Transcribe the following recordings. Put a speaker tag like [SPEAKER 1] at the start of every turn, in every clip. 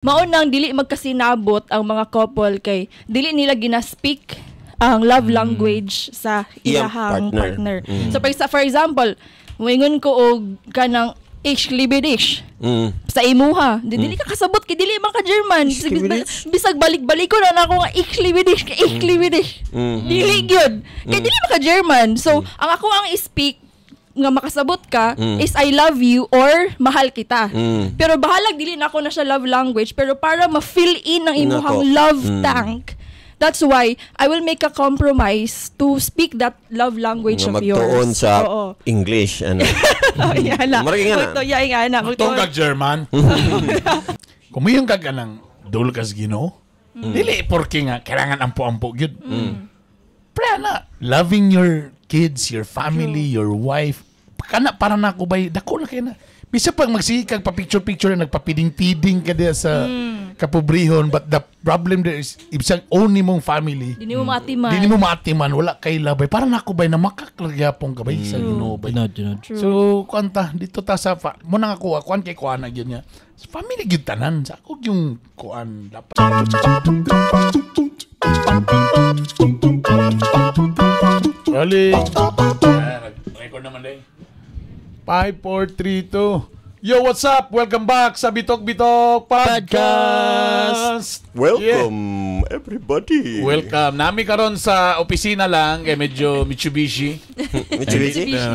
[SPEAKER 1] Maunang dili magkasinabot ang mga couple kay dili nila gina-speak ang love language sa ilahang partner. So for example, moingon ko og kanang libidish sa imuha. Dili ka kasabot kay dili man ka German. Bisag balik-balik ko na ako nga libidish. Dili gyud. Kay dili man ka German. So ang ako ang speak nga makasabot ka is I love you or mahal kita. Pero bahalag dili na ako na siya love language, pero para ma-fill in ang imuhang love tank, that's why I will make a compromise to speak that love language of yours.
[SPEAKER 2] Magtuon sa English. Ano?
[SPEAKER 3] Magtuon kag German. Kumuyong kag anang dulkas Ginoo. Dili porque nga kailangan ampo-ampo gyud. Pero na, loving your kids, your family, your wife, kana para na ako bay, dako na kayo na. Bisa pag magsikag pa picture-picture na nagpapiding-tiding ka diya sa kapobrihon, but the problem there is, ibsang own ni mong family,
[SPEAKER 1] Dini mo maatiman,
[SPEAKER 3] wala kay labay. Para na ako bay, na makaklagyapong ka bay sa Ginoo bay. So, kuanta, dito ta sa, muna nga kuha, kuhan kay kuha na yun niya. Sa family yun tanan, sa ako yung kuhan. Rolling. Record naman din. 5, 4, 3, 2. Yo, what's up? Welcome back sa Bitok Bitok Podcast.
[SPEAKER 2] Welcome, everybody.
[SPEAKER 3] Welcome. Nami karon sa opisina lang kay medyo Mitsubishi.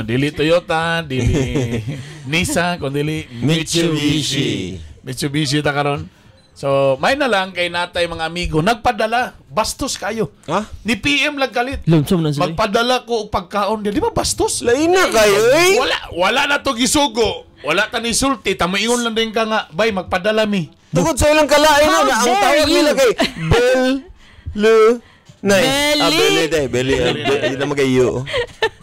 [SPEAKER 3] Dili Toyota, dili Nissan, kundi Mitsubishi. Mitsubishi ta karon. So, may na lang kay natay mga amigo, nagpadala, bastos kayo.
[SPEAKER 2] Ha?
[SPEAKER 3] Ni PM lang kalit. Magpadala ko og pagkaon di ba bastos?
[SPEAKER 2] Lain na kayo eh.
[SPEAKER 3] Wala na to gisugo. Wala ta ni sulti, tamaingon lang din ka nga, bay magpadala mi.
[SPEAKER 2] Tungod sa ilang kalain na ang tawag nila kay Belly na magayo.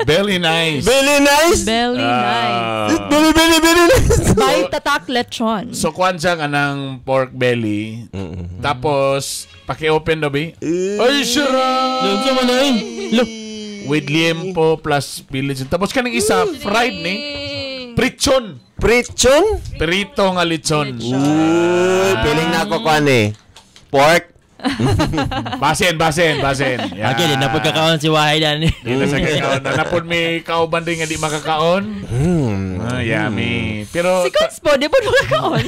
[SPEAKER 3] Belly nice.
[SPEAKER 2] Belly nice.
[SPEAKER 1] Belly nice.
[SPEAKER 2] Belly nice.
[SPEAKER 1] Bay tatak lechon.
[SPEAKER 3] So kuan siya kanang pork belly. Tapos paki-open daw bi. Ay sira. With liempo plus village. Tapos kanang isa fried ni prichon.
[SPEAKER 2] Prichon?
[SPEAKER 3] Prito nga lechon.
[SPEAKER 2] Uy, piling na ako kuan eh. Pork.
[SPEAKER 3] Basen.
[SPEAKER 4] Yeah. Okay, di na po kakaon si Wahidan.
[SPEAKER 3] Di na sa kakaon. Napod may kauban din nga di makakaon. Yummy. Pero...
[SPEAKER 1] Si Conspo, di po makakaon.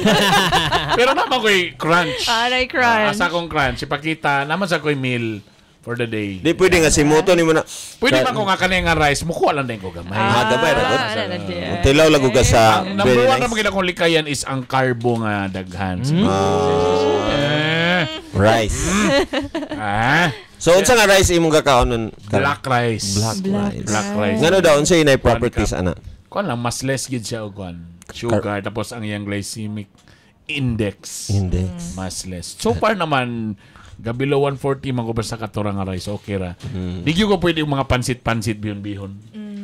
[SPEAKER 3] Pero naman ko'y crunch.
[SPEAKER 1] Aray crunch.
[SPEAKER 3] Asa kong crunch. Ipakita, naman sa ko'y meal for the day.
[SPEAKER 2] Di pwede nga si Moto ni mo na...
[SPEAKER 3] Pwede man ko nga kanina nga rice. Mukuha lang din ko gamay.
[SPEAKER 2] Gabay. Tilaw lago ka sa...
[SPEAKER 3] Ang number one na magiging akong likayan is ang carbo nga daghan.
[SPEAKER 2] Rice. So unsa nga rice imong kakaon nun?
[SPEAKER 3] Black rice. Black rice.
[SPEAKER 2] Ngano daw unsa inay properties ana?
[SPEAKER 3] Kuan lang mas less gid siya og kuan. Sugar tapos ang iyang glycemic index. Mas less. So far naman gabilo 140 man ko basta katura nga rice okay ra. Di gyud ko pwede yung mga pansit bihon.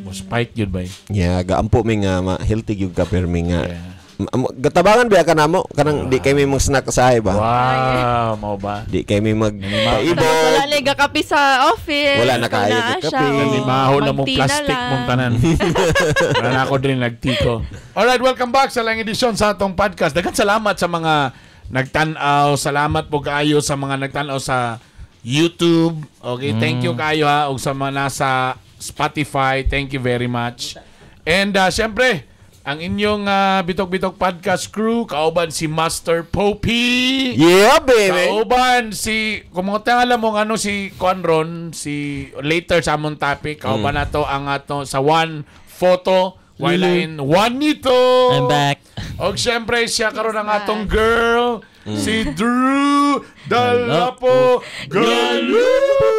[SPEAKER 3] Mo spike gyud bay.
[SPEAKER 2] Yeah, gaampo mi nga healthy gyud ka pero mi nga. Gatabangan ba ka namo kanang di kay may mong snack sa ba?
[SPEAKER 3] Wow, mo ba?
[SPEAKER 2] Di kay may magpaibog.
[SPEAKER 1] Wala na gakapi sa office.
[SPEAKER 2] Wala na kayo kape.
[SPEAKER 3] Ni mahol na mo plastic mong tanan. Wala na ako din nagtiko. Alright, welcome back sa lang edisyon sa atong podcast. Daghang salamat sa mga nagtan-aw. Salamat po kaayo sa mga nagtan-aw sa YouTube. Okay, thank you kaayo ha ug sa mga nasa Spotify. Thank you very much. And syempre ang inyong Bitok-Bitok Podcast crew, kauban si Master Popey.
[SPEAKER 2] Yeah, baby.
[SPEAKER 3] Kauban si, kung mga alam mo ano si Conron, si later sa among topic, kauban na to ang ato sa one photo, while in Juanito.
[SPEAKER 4] I'm back.
[SPEAKER 3] O syempre, siya karon ang atong girl, si Drew Dalapo Galupo.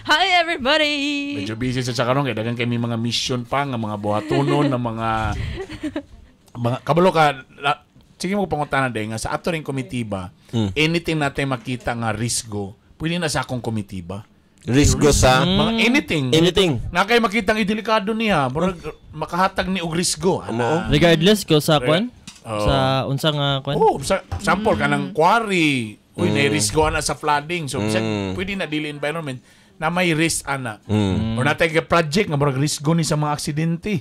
[SPEAKER 1] Hi everybody!
[SPEAKER 3] Medyo busy sa karon kay daghang kami mga mission pa nga mga buhatonon na mga kabalo ka sige mo pangutana day nga sa ato ring komitiba anything natin makita nga risgo pwede na sa akong komitiba
[SPEAKER 2] risgo sa
[SPEAKER 3] mga anything na kay makitang delikado niya makahatag ni og risgo
[SPEAKER 4] regardless ko sa kwan sa unsa nga kwan sample kanang quarry na risgo na sa flooding so pwede na dili environment
[SPEAKER 3] na may risk ana. O natay project nga murag risk guni sa mga aksidente.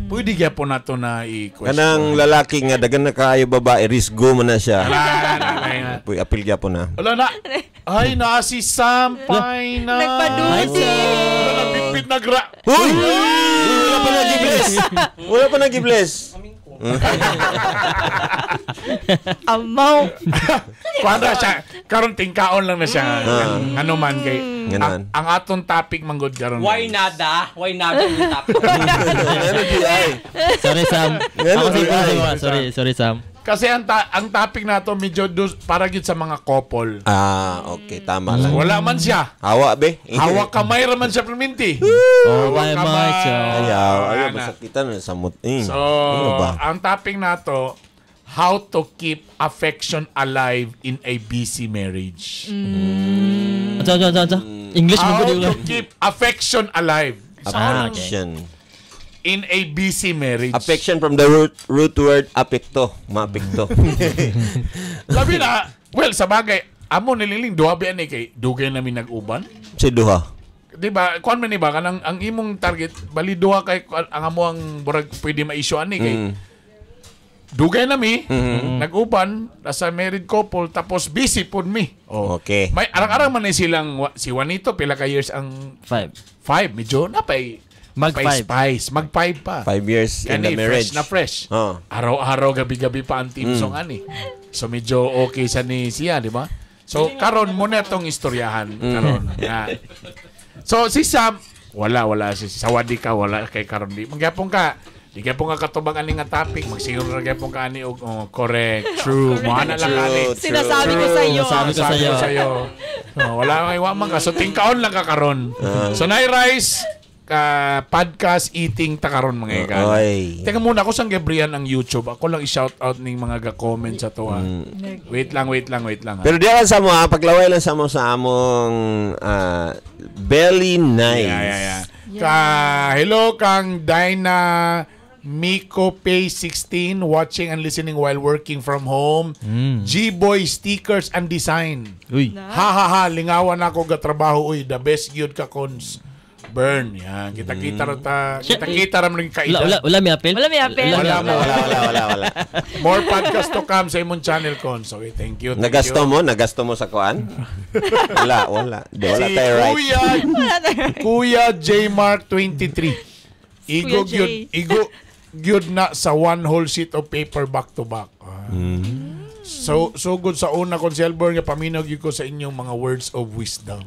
[SPEAKER 3] Pwede gyapon nato na i-question.
[SPEAKER 2] Kanang lalaki nga dagan na kaayo babae, risgo man na siya. Puy apil gyapon na.
[SPEAKER 3] Wala na. Ay na si Sampay na.
[SPEAKER 1] Nagpaduti.
[SPEAKER 3] Wala pipit nagra.
[SPEAKER 2] Hoy! Wala pa nag-bless. Wala pa nag-bless.
[SPEAKER 1] Amaw.
[SPEAKER 3] Kuwanda siya, karon tingkaon lang na siya. Ano man kay ang aton topic manggod karon.
[SPEAKER 5] Why nada yung topic.
[SPEAKER 4] Sorry, Sam. Sorry, Sam.
[SPEAKER 3] Kasi ang topic nato medyo para gyud sa mga couple.
[SPEAKER 2] Okay, tama lang.
[SPEAKER 3] Wala man siya.
[SPEAKER 2] Hawa be.
[SPEAKER 3] Hawak kamay raman siya perminti.
[SPEAKER 4] Why man siya?
[SPEAKER 2] Ayaw masakitan sa mut.
[SPEAKER 3] So, ang topic nato, how to keep affection alive in a busy marriage.
[SPEAKER 4] English mo
[SPEAKER 3] How
[SPEAKER 4] ko
[SPEAKER 3] to keep affection alive
[SPEAKER 2] Affection.
[SPEAKER 3] in a busy marriage.
[SPEAKER 2] Affection from the root word apekto. Maapekto.
[SPEAKER 3] Labi na, well, sa bagay, amo nililing duha ba ni kay dugay namin nag-uban?
[SPEAKER 2] Si duha.
[SPEAKER 3] Di ba? Kuan man ni ba kanang ang imong target bali duha kay ang amo ang burag pwede ma-issue ani kay dugay na mi, nag-uban, nasa married couple, tapos busy po mi.
[SPEAKER 2] Okay.
[SPEAKER 3] May arang-arang man na silang, si Juanito, pila ka years ang
[SPEAKER 4] 5.
[SPEAKER 3] medyo napay,
[SPEAKER 4] Mag-5.
[SPEAKER 3] spice, mag-5 pa.
[SPEAKER 2] 5 years in the marriage.
[SPEAKER 3] Fresh.
[SPEAKER 2] Oh.
[SPEAKER 3] Araw-araw, gabi-gabi pa ang team song ani. So medyo okay sa ni siya, di ba? So karon mo na itong istoryahan. Karon. So si Sam, wala. Si Sawadi ka, wala kay karon. Di magyapon ka. Di kaya po nga katubang ani nga topic, magsiguro na kaya po ka ani correct, true, mahana lang ani.
[SPEAKER 1] Sinasabi ko sa iyo.
[SPEAKER 3] Sinasabi ko sa iyo. Wala kang iwa man ka. So tingkaon lang ka karon. So Rise podcast eating ta karon mga ikan. Teka muna ako sang Gabriel ang YouTube. Ako lang i-shout out ning mga ga-comment sa to. Wait lang.
[SPEAKER 2] Pero di sa mo paglaway lang sa mo sa among Belly Nice.
[SPEAKER 3] Hello kang Dyna Miko Pay 16 watching and listening while working from home. G-Boy Stickers and Design.
[SPEAKER 4] Uy.
[SPEAKER 3] Ha lingawan ako ga trabaho uy, the best gyud ka cons. Burn. Yan. Kita-kita ram ring kaida.
[SPEAKER 4] Wala may apel?
[SPEAKER 2] Wala.
[SPEAKER 3] More podcast to come sa imong channel cons. Okay, thank you.
[SPEAKER 2] Nagasto mo sa kuan? Wala. Wala tayo right.
[SPEAKER 3] Kuya J Mark 23. Igo gyud na sa one whole sheet of paper back to back. So good sa una kong Selborn nga paminaw gyud ko sa inyong mga words of wisdom.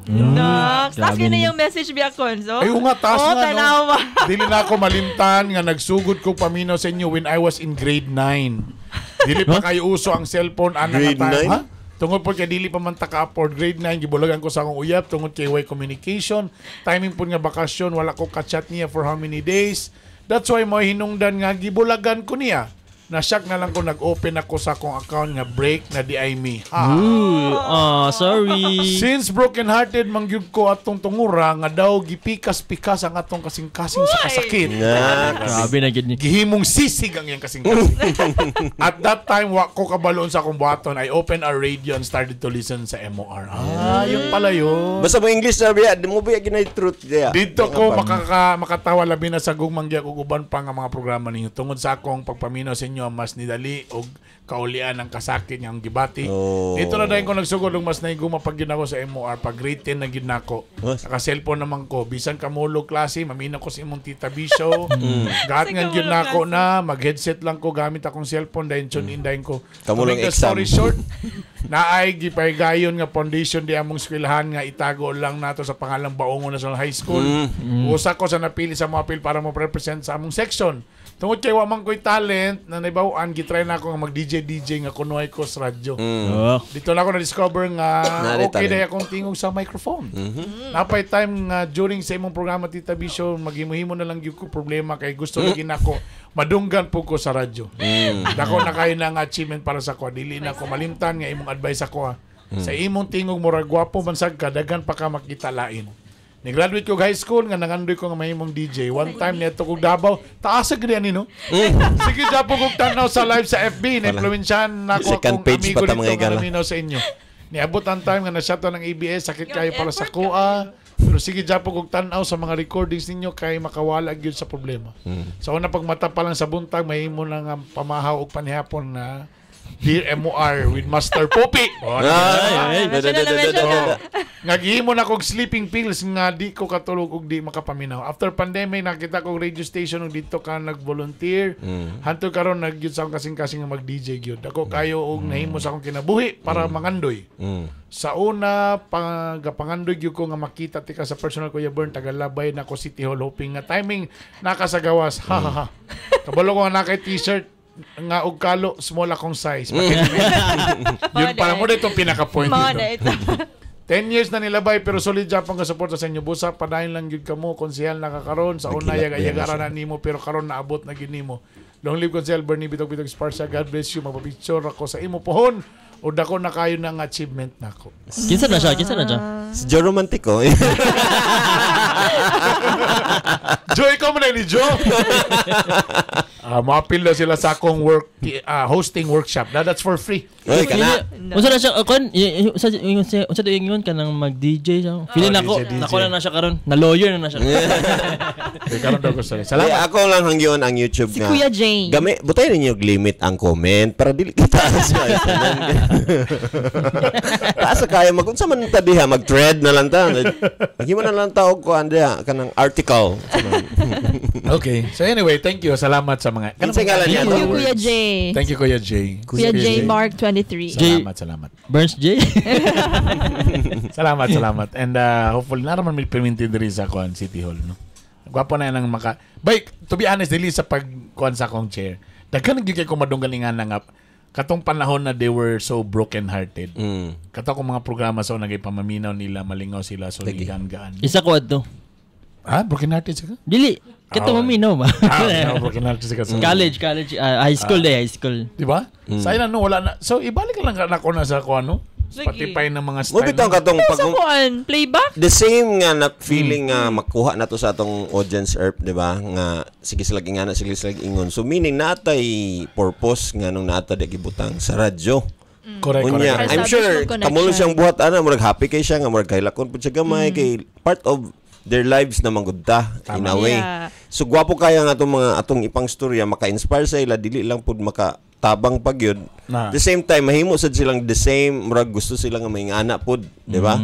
[SPEAKER 1] Taas yun na yung message biya Konzo.
[SPEAKER 3] Ay, nga, taas nga.
[SPEAKER 1] Tanawa.
[SPEAKER 3] Dili na ako malimtan nga nagsugod ko paminaw sa inyo when I was in grade 9. Dili pa kayo uso ang cellphone
[SPEAKER 2] Grade 9?
[SPEAKER 3] Tungod po kay dili pa man ta ka-afford grade 9 gibulagan ko sa akong uyab tungod kay way communication. Timing po nga bakasyon wala ko ka-chat niya for how many days. That's why mo hinungdan nga gibulagan ko niya. Na-shock na lang ko nag-open ako sa akong account nga break na di ay me.
[SPEAKER 4] Sorry.
[SPEAKER 3] Since broken-hearted mangyud ko atong tungura nga daw gipikas-pikas ang atong kasing-kasing sa kasakit.
[SPEAKER 4] Grabe na gid ni.
[SPEAKER 3] Gihimong sisig ang iyang kasing-kasing. At that time, wa ko kabaloon sa akong buhaton. I opened our radio and started to listen sa MOR. Yun pala yun.
[SPEAKER 2] Basta mo English na biya, mo biya ginay truth diya.
[SPEAKER 3] Dito ko makatawa labi na sa gugmang giya uban pa nga mga programa ninyo tungod sa akong pagpaminaw sa inyo mas nidali og kaulian ng kasakit niyang gibati. Dito na dahil ko nagsugod og mas naiguma pag ginako sa MOR pag grade 10 na ginako. Naka-cellphone naman ko. Bisan kamulog klase, mamina ko sa imong tita Bisyo. Gahat nga ginako na, mag-headset lang ko gamit akong cellphone dahil tune in dahil ko.
[SPEAKER 2] Kamulong exam.
[SPEAKER 3] Story short, naay gipaygayon nga foundation di among eskwelahan nga itago lang nato sa pangalang Baongon National High School. Usa ko sa napili sa mga apil para mo represent sa among section. Tungod kay wa man ko'y talent na naibawaan, gitry na ako nga mag-DJ nga kunoy ko sa radyo. Dito na ako na-discover nga okay dahil akong tingog sa microphone. Napay time nga during sa imong programa Tita Bisyo, maghimo-himo na lang yung problema kay gusto lagi na ako madunggan po ko sa radyo. Dako na kayo na nga achievement para sa ko. Dili na ako malimtan nga imong advice ako. Sa imong tingog murag gwapo mansag ka, daghan pa ka makita lain. Ni-graduate ko high school nga nangandoy ko nga mahimong DJ. One time neto kog Davao, taas sa gani no. Sige japo kog tanaw sa live sa FB, na-influensyan nako akong amigo dito nga naminaw sa inyo. Niabot ang time nga na-shoutout ng ABS, sakit kayo para sa kuha. Pero sige Japo kung tanaw sa mga recordings ninyo kay makawala gyud sa problema. So una pag mata pa lang sa buntag mahimo na nga pamahaw og panihapon na Dear MOR with Master Poppy. Nga gihimo na kog sleeping pills nga di ko katulog og di makapaminaw. After pandemic nakita ko radio station og dito ka nag-volunteer. Hantud karon nagyud sa akong kasing-kasing nga mag-DJ gyud. Ako kayo og nahimo sa akong kinabuhi para mangandoy. Sa una pangandoy gyud ko nga makita tika sa personal Kuya Bern tagalabay na ko City Hall hoping nga timing nakasagawas. Ha ha ha. Kabalo ko nga nakay t-shirt nga og kalo small akong size. Yun para mo dito pinaka-point dito. 10 years na nilabay pero solid Japan nga suporta sa inyo busa padayon lang gyud kamo konsehal nakakaron sa una yaga-yagara na nimo pero karon naabot na gyud nimo. Long live konsehal Bernie Bitog Sparsha. God bless you. Mapapicture ako sa imo pohon o dako na kayo ng achievement nako.
[SPEAKER 4] Kinsa na siya?
[SPEAKER 2] Si Joe Romantico.
[SPEAKER 3] Joe, ikaw mo na ni Joe. Maapil na sila sa akong hosting workshop. That's for free.
[SPEAKER 2] Oy, kana.
[SPEAKER 4] Unsa na siya kon unsa do ingon kanang mag-DJ siya. Feeling nako na siya karon. Na lawyer na siya.
[SPEAKER 3] Karon daw ko sa. Salamat.
[SPEAKER 2] Ako lang hangyon ang YouTube
[SPEAKER 1] Si
[SPEAKER 2] nga.
[SPEAKER 1] Kuya Jane.
[SPEAKER 2] Gami, butay ninyo limit ang comment para dili kita sa. Asa kaya magunsa man ta diha mag-thread na lang ta. Himo na lang ta og kuan diha kanang article.
[SPEAKER 3] Okay. So anyway, thank you. Salamat sa mga.
[SPEAKER 2] Kinsa ngalan niya?
[SPEAKER 1] Thank you, Kuya Jay.
[SPEAKER 3] Thank you, Kuya Jay.
[SPEAKER 1] Kuya Jay Mark 23.
[SPEAKER 3] Salamat.
[SPEAKER 4] Burns J.
[SPEAKER 3] Salamat. And hopefully naraman may perminted diri sa kuan City Hall, no. Gwapo na nang maka. Bay, to be honest, dili sa pagkuan sa akong chair. Daghan gyud kay ko madunggalingan na nga katong panahon na they were so broken-hearted. Kato ko mga programa sa nagay pamaminaw nila, malingaw sila, so ligan-gaan.
[SPEAKER 4] Isa ko adto.
[SPEAKER 3] Broken-hearted sila?
[SPEAKER 4] Dili. Kita maminaw ba?
[SPEAKER 3] Broken-hearted sila.
[SPEAKER 4] College, high school.
[SPEAKER 3] Diba? Sa ina no, wala na. So, ibalik lang ako na sa ako, ano? Patipay ng mga style.
[SPEAKER 2] Mo bitang katong
[SPEAKER 1] Sa kuan, playback?
[SPEAKER 2] the same nga na feeling nga makuha na to sa atong audience earth, di ba? Nga sige sila ingana, sige sila ingon. So meaning natay purpose nga nung nata di gibutang sa radyo.
[SPEAKER 3] Correct.
[SPEAKER 2] I'm sure kamulo siyang buhat ana, murag happy kay siya nga murag kailakon pud siya gamay kay part of their lives na manggudta in a way.
[SPEAKER 1] Yeah.
[SPEAKER 2] So gwapo kaya nga atong ipang storya maka-inspire sa ila dili lang pud tabang pagyud. The same time mahimo sad silang the same murag gusto sila nga maingana pud, di ba?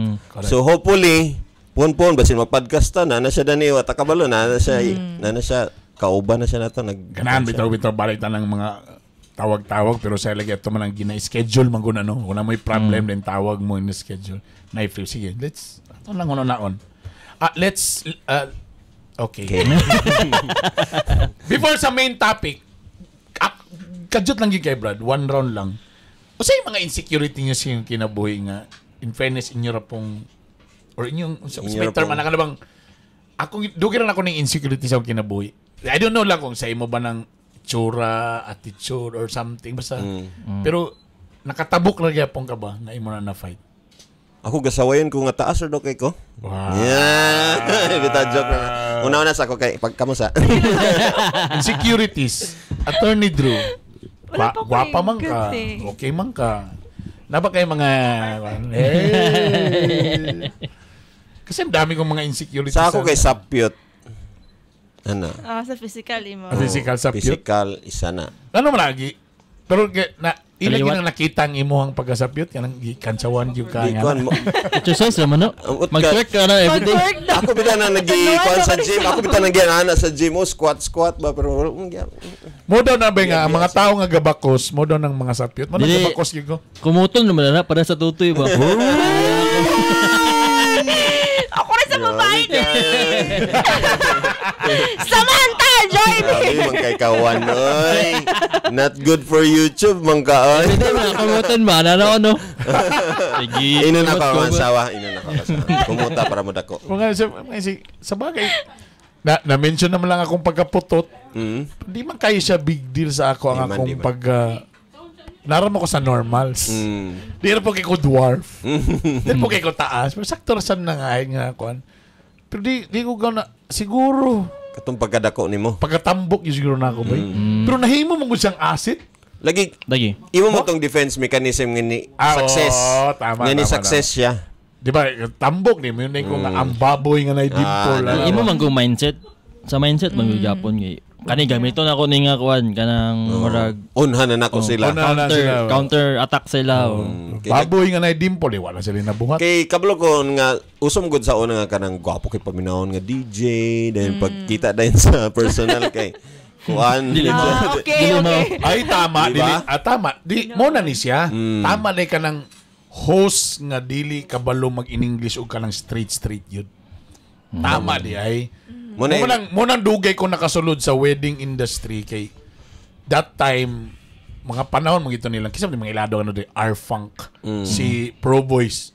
[SPEAKER 2] So hopefully pon basin mag-podcast na siya dani wa takabalo na siya kauban na siya nato
[SPEAKER 3] ganan bitaw balik ng mga tawag pero sa lagi ato man ang gina-schedule man guna no. Wala may problem din tawag mo in schedule. Na free sige. Let's ato lang naon. Okay. Before sa main topic, kadyot lang yung kay Brad, one round lang. O sa mga insecurity niyo siyang kinabuhi nga, in fairness, inyo rapong, or inyong, may term, anak ka na bang, dugiran ako ng insecurity sa kinabuhi. I don't know lang kung sa imo ba ng tsura, attitude, or something, basta. Pero, nakatabok lang yapong ka ba na imo na fight?
[SPEAKER 2] Ako gasawayon ko nga taas or do kay ko.
[SPEAKER 3] Wow.
[SPEAKER 2] Yeah. Bita joke na. Una sa ako kay pagkamusa.
[SPEAKER 3] Insecurities. Attorney Drew. Gwapa man ka. Okay man ka. Naba kayo mga kasi dami kong mga insecurities.
[SPEAKER 2] Sa ako kay sapyot. Ano?
[SPEAKER 1] Sa physical imo.
[SPEAKER 3] Physical sapyot.
[SPEAKER 2] Physical isa na.
[SPEAKER 3] Ano mo lagi? Pero ilang ginang nakita ang imuhang pagkasapyot kanang kansawan yung kaya.
[SPEAKER 4] Exercise naman no. Mag-twerk ka na everyday.
[SPEAKER 2] Ako bitaw na nag-kuan sa gym. Ako bitaw nag-ana sa gym. Squat ba pero
[SPEAKER 3] mo daw na ba nga mga tao nga gabakos, mo daw ng mga sapyot. Mo daw gabakos gyud ko.
[SPEAKER 4] Kumuton naman na para sa tutoy ba.
[SPEAKER 1] Ako rin sa babae din. Samantha, join me.
[SPEAKER 2] Mang kay kawan oy. Not good for YouTube mang ka oy.
[SPEAKER 4] Hindi na kumuton ba na no. Sige.
[SPEAKER 2] Ino na ka sawa, kumuta para mo dako.
[SPEAKER 3] Sa bagay na-mention naman lang akong pagkaputot. Hindi man kayo siya big deal sa ako ang akong pag naram ako sa normals. Di na po kay ko dwarf. Di po kay ko taas. Pero sakto rasan na nga kuan. Pero di ko na siguro
[SPEAKER 2] katong pagkadako nimo.
[SPEAKER 3] Pagkatambok yung siguro na ako ba. Pero nahimo mo siyang asset.
[SPEAKER 2] Lagi. Imo mo tong defense mechanism ngani success.
[SPEAKER 3] Tama.
[SPEAKER 2] Ngani success siya.
[SPEAKER 3] di ba, tambok ni mo yun ko nga ang baboy nga na dimple.
[SPEAKER 4] Imo man kung mindset. Sa mindset man yung Japon ngay. Kani gamito na ko ni nga kuan kanang murag
[SPEAKER 2] unhan na nako sila.
[SPEAKER 4] Counter attack sila.
[SPEAKER 3] Baboy nga na dimple wala sila nabuhat.
[SPEAKER 2] Kay kablo ko nga usom gud sa una nga kanang gwapo kay paminahon nga DJ then pagkita din sa personal kay kuan.
[SPEAKER 1] Okay.
[SPEAKER 3] Ay tama
[SPEAKER 2] diba?
[SPEAKER 3] Tama. Di mo na ni siya. Tama na kanang host nga dili kabalo mag-in-English o kanang straight yun. Tama di ay. Munang dugay ko nakasulod sa wedding industry kay that time mga panahon magito nilang kisam mga ilado R-Funk si Pro Boys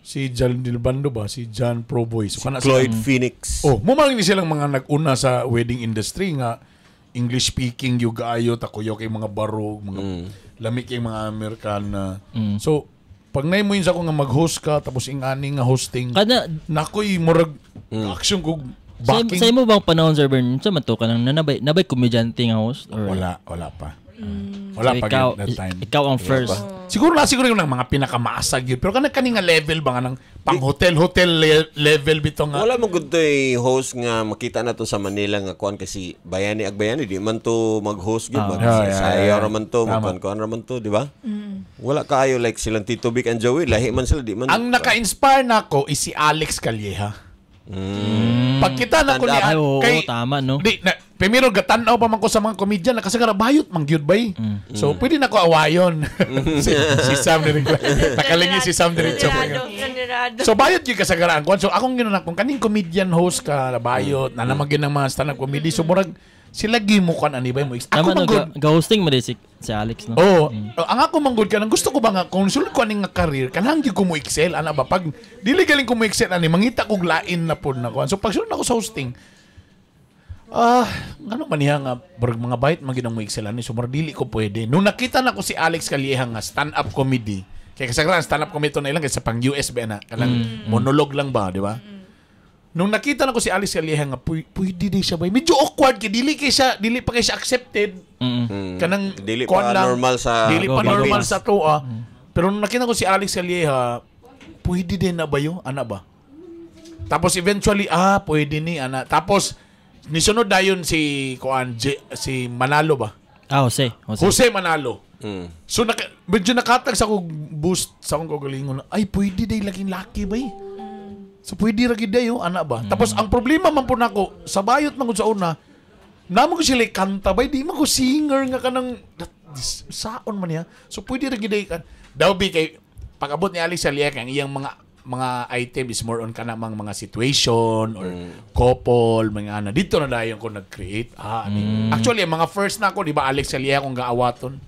[SPEAKER 3] si John Dilbando ba si John Pro Boys
[SPEAKER 2] si Cloyd Phoenix
[SPEAKER 3] mo man ni silang mga nag-una sa wedding industry nga English speaking yung gaayo takuyo kay mga barog mga lamig kay mga Amerikana so pag naay mo yun sa ako nga mag-host ka tapos ingani nga hosting nakoy murag action ko backing.
[SPEAKER 4] Sa imo bang panahon, Sir Bern, sa mato ka nang nabay komedyante nga host? Or?
[SPEAKER 3] Wala pa. Wala
[SPEAKER 4] so
[SPEAKER 3] pa
[SPEAKER 4] ikaw,
[SPEAKER 3] that time.
[SPEAKER 4] Ikaw ang first.
[SPEAKER 3] Siguro yung mga pinakamaasag yun. Pero kani nga level ba nga ng pang hotel level bito nga.
[SPEAKER 2] Wala mo good to host nga makita na to sa Manila nga kuan kasi bayani di man to mag-host gyud ba. Sayo raman to, kuan raman to, di ba? Wala kaayo like silang Tito Vic and Joey, lahi man sila di man.
[SPEAKER 3] Ang naka-inspire nako is si Alex Calleja. Pagkita na ko niya kay
[SPEAKER 4] tama no.
[SPEAKER 3] Primero gatanaw pa man ko sa mga komedyan na kasi bayot man gyud bay. So pwede na ko awayon. si Sam Diretso. Nakalingi si Sam Diretso. So bayot gyud kasagaraan ko. So akong ginunak kung kaning comedian host ka bayot na namagin ng mga stand up comedy so murag sila gimukan ani ba mo.
[SPEAKER 4] Ako ga-hosting mo si Alex no.
[SPEAKER 3] Ang ako manggod ka nang gusto ko ba nga kung sulod ko aning nga career kanang gyud ko mo excel ana ba pag dili galing ko mo excel ani mangita kog lain na pud na ko. So pag sulod na ko sa hosting ano man niya nga mga bait man ginang mo excel ani so dili ko pwede. Nung nakita na ko si Alex Calleja nga stand up comedy kay kasagaran stand up comedy to na ilang sa pang US ba na kanang monologue lang ba di ba? Nung nakita na ko si Alex Calleja nga pwede di siya ba medyo awkward kay dili pa kay siya accepted kanang
[SPEAKER 2] dili pa normal sa
[SPEAKER 3] to pero nung nakita ko si Alex Calleja pwede din na ba yun ana ba tapos eventually pwede ni ana tapos nisunod dayon si Manalo ba Jose Manalo so medyo nakatag sa akong boost sa akong kagalingon ay pwede day laging laki ba so pwede ra gid dayo ana ba tapos ang problema man po nako sa bayot man sa una namo ko sila kanta bay di man ko singer nga kanang saon man niya so pwede ra gid kan daw bi kay pag-abot ni Alex Calleja ang iyang mga item is more on kanamang mga situation or couple mga ana dito na dayon ko nag-create actually ang mga first na ako di ba Alex Calleja kung gaawaton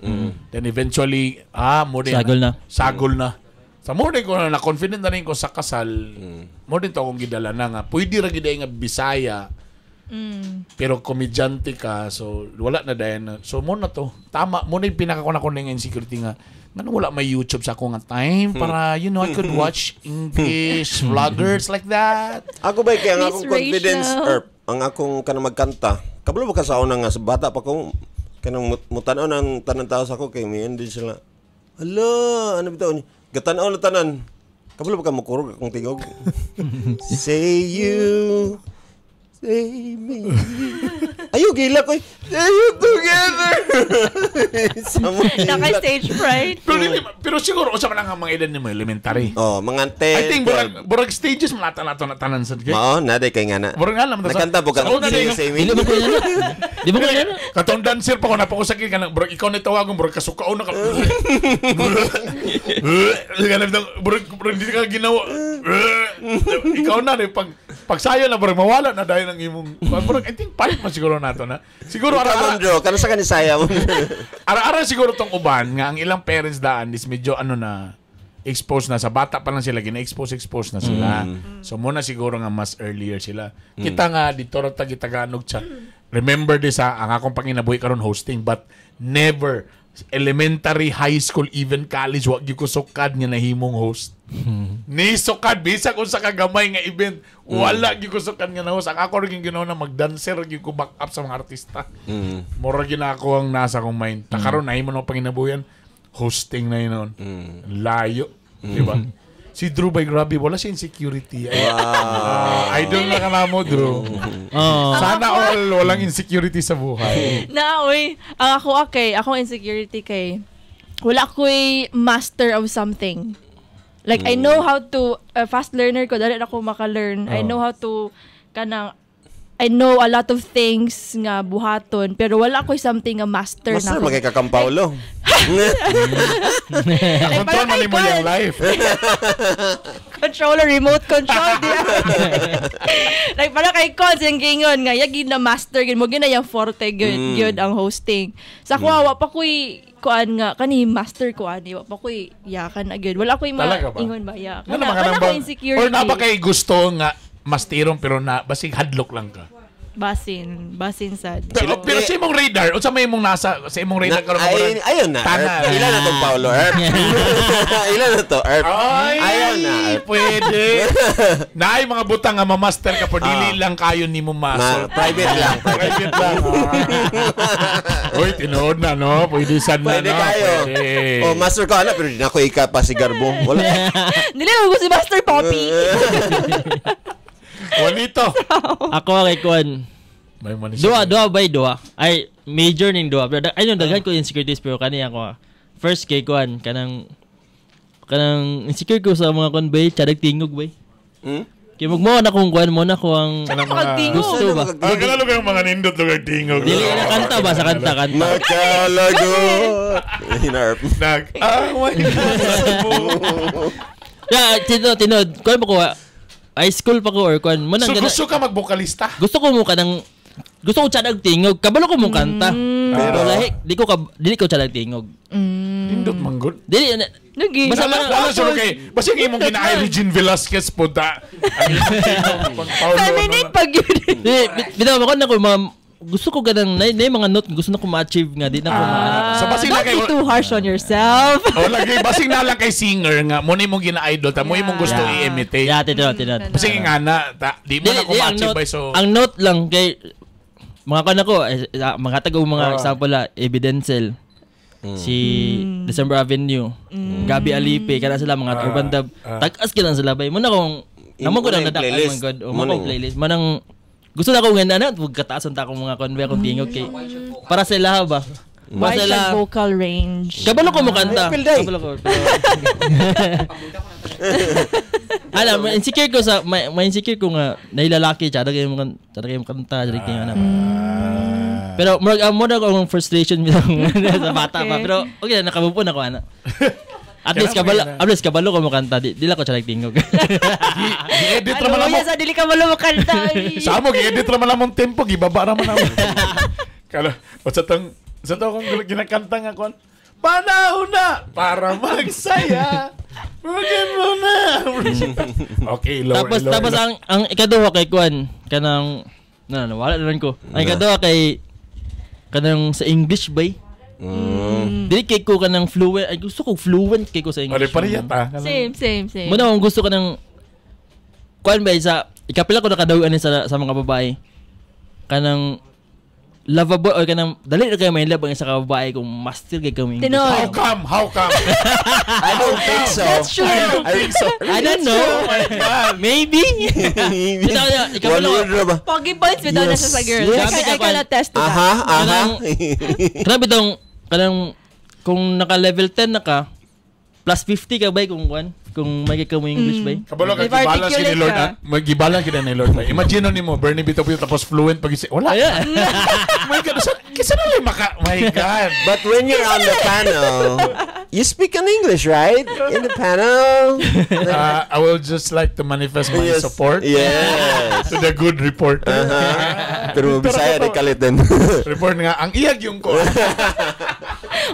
[SPEAKER 3] then eventually mo din sagol na sa mo din ko na confident na rin ko sa kasal mo din to akong gidala na nga pwede ra gid nga Bisaya pero komedyante ka so wala na dayon so mo na to tama mo na pinaka ko nga insecurity nga wala may YouTube sa akong time para I could watch English vloggers like that.
[SPEAKER 2] Ako ba kaya ang akong confidence ang akong kanang magkanta. Kabalo ba ka sa una nga sa bata pa ko kanang mutanaw ng tanan tao sa ako kay may din sila. Hala, ano bitaw ni? Gatanaw na tanan. Kabalo ba ka mukurog akong tingog? Say you say me. Ayo gila ko. Ayo together.
[SPEAKER 1] Naka-stage fright.
[SPEAKER 3] Pero siguro sa mga edad ni mo elementary.
[SPEAKER 2] Mga 10.
[SPEAKER 3] I think burag stages malata na tanan sa kay.
[SPEAKER 2] Naday kay ngana.
[SPEAKER 3] Burag nga lang
[SPEAKER 2] nakanta po ka.
[SPEAKER 4] Dili mo ko yan. Di mo ko yan.
[SPEAKER 3] Katong dancer pa ko na pa ko sakit kanang burag ikaw ni tawagon burag kasukao na ka. Burag di ka ginawa. Ikaw na rin pagsayo na burag mawala na dahil ng imong burag I think palit man siguro nato na. Siguro
[SPEAKER 2] ara-ara kana sa kanisaya mo.
[SPEAKER 3] Ara-ara siguro tong uban nga ang ilang parents daan is medyo na exposed na sa bata pa lang sila gina-expose na sila. So muna siguro nga mas earlier sila. Kita nga dito ra Tagalog siya. Remember this ang akong panginabuhi karon hosting but never elementary, high school, even college wag gyud ko sukad nga nahimong host. Ni sukad bisag unsa ka gamay nga event wala gyud ko sukad nga na host. Ang ako rin ginawa na mag-dancer gyud ko back up sa mga artista. Mura gyud ako ang nasa kong mind. Ta karon nahimo no panginabuyan hosting na yun. Layo, di ba? Si Drew by grabe, wala siya insecurity. Idol na ka na mo, Drew. Sana all walang insecurity sa buhay.
[SPEAKER 1] Ako insecurity kay wala ako'y master of something. Like, I know how to, fast learner ko, dali ako maka-learn. I know how to, I know a lot of things nga buhaton, pero wala ako'y something nga master na.
[SPEAKER 2] Master, magkakakampaulo.
[SPEAKER 3] Control man mo yung life.
[SPEAKER 1] Controller, remote control. Like, parang kay Cons, yung gingon nga, yagin na master, mo gina yung forte, good ang hosting. Sa kuwawa pa ko'y, kuan nga kani master ko ani wa pa koy yakan agad wala koy ingon ba ya kana ko insecurity
[SPEAKER 3] or na ba kay gusto nga masterong pero na basig hadlok lang ka
[SPEAKER 1] basin sad
[SPEAKER 3] pero sa imong radar unsa may imong nasa sa imong radar karon
[SPEAKER 2] ayun na ilan na tong Paulo ilan na to ayun na
[SPEAKER 3] pwede naay mga butang nga ma-master ka pero dili lang kayo nimo master
[SPEAKER 2] private lang
[SPEAKER 3] oy tinood na no pwede sad na
[SPEAKER 2] pwede kayo master ko ana pero di na ko pa si Garbo wala
[SPEAKER 1] dili ko si Master Poppy.
[SPEAKER 3] Juanito.
[SPEAKER 4] Ako kay Kuan. Dua. Ay, major ning dua. Pero ayun, daghan ko insecurities pero kaniya ko. First kay Kuan, kanang insecure ko sa mga konbay, tiyadag tingog bay. Kaya mo na kung Kuan mo na ko ang gusto ba.
[SPEAKER 3] Kalalo kayong mga nindot lugag tingog.
[SPEAKER 4] Dili na kanta ba sa kanta.
[SPEAKER 2] Makalago. Hinarp.
[SPEAKER 4] Ya, tinod. Kuan mo ko high school pa ko or kuan mo nang
[SPEAKER 3] gusto ka magbokalista?
[SPEAKER 4] Gusto ko tiyadag tingog. Kabalo ko mo kanta. Pero lahi dili ko tiyadag tingog.
[SPEAKER 3] Nindot manggod.
[SPEAKER 4] Dili
[SPEAKER 3] basta wala sure kay basta kay imong ginaay Regine Velasquez po ta.
[SPEAKER 1] Feminine pag yun.
[SPEAKER 4] Bitaw ko na ko gusto ko ganang nay mga note gusto na ko ma-achieve nga di na ko
[SPEAKER 3] sa basing na kay
[SPEAKER 1] too harsh on yourself.
[SPEAKER 3] Lagi basing na lang kay singer nga mo ni mong gina-idol ta mo imong gusto i-imitate.
[SPEAKER 4] Yeah, tinod.
[SPEAKER 3] Basing nga na di mo na ko ma-achieve by so.
[SPEAKER 4] Ang note lang kay mga kan ako mga taga mga example Evidencel. Si December Avenue, Gabi Alipe, kana sila mga urban dub. Tag-as kilang sila bay mo na kung namo ko nang nadak man god o mo playlist manang gusto na ko nga na wag kataasan ta akong mga convey akong tingog kay para sa laha ba
[SPEAKER 1] wide vocal range
[SPEAKER 4] kabalo ko mo kanta kabalo ko alam insecure ko sa may insecure ko nga nailalaki tsada kayo mo kanta jadi kayo na pero mo na akong frustration sa bata pa pero okay na nakabupo na ko ana. At least kabalo ko mo kanta di la ko siya nagtingog.
[SPEAKER 3] Gi-edit ra man mo.
[SPEAKER 1] Sa dili kabalo mo kanta.
[SPEAKER 3] Sa mo gi-edit ra man mong tempo gibaba ra man. Kala sa kong ginakanta nga kon. Panahon na para magsaya. Magin mo na. Okay, lower.
[SPEAKER 4] Tapos ang ikaduha kay Kuan kanang wala na ko. Ang ikaduha kay kanang sa English bay. Dili kay ko kanang fluent. Ay gusto ko fluent kay ko sa English.
[SPEAKER 3] Pare-pareha ta.
[SPEAKER 1] Same.
[SPEAKER 4] Muna kung gusto ko ng kuan ba sa ikapila ko nakadaw ani sa mga babae. Kanang lovable or kanang dali na kayo may love ang isa ka babae kung master kay kami.
[SPEAKER 3] How come?
[SPEAKER 2] I don't think so.
[SPEAKER 1] That's true.
[SPEAKER 4] I don't know. Oh my God. Maybe.
[SPEAKER 1] Pogi points without sa girl. I can attest to that.
[SPEAKER 4] Grabe dong kanang kung naka-level 10 na ka, plus 50 ka ba kung may ka mo English ba?
[SPEAKER 3] Kabalo ka gibalance ni Lord. Magibalance kita ni Lord. Imagine ni mo Bernie Bito tapos fluent pag wala. My God, kisa na lang my God.
[SPEAKER 2] But when you're on the panel, you speak in English, right? In the panel.
[SPEAKER 3] I will just like to manifest my support.
[SPEAKER 2] Yes.
[SPEAKER 3] To the good report.
[SPEAKER 2] Pero Bisaya de kalit din.
[SPEAKER 3] Report nga ang iyag yung ko.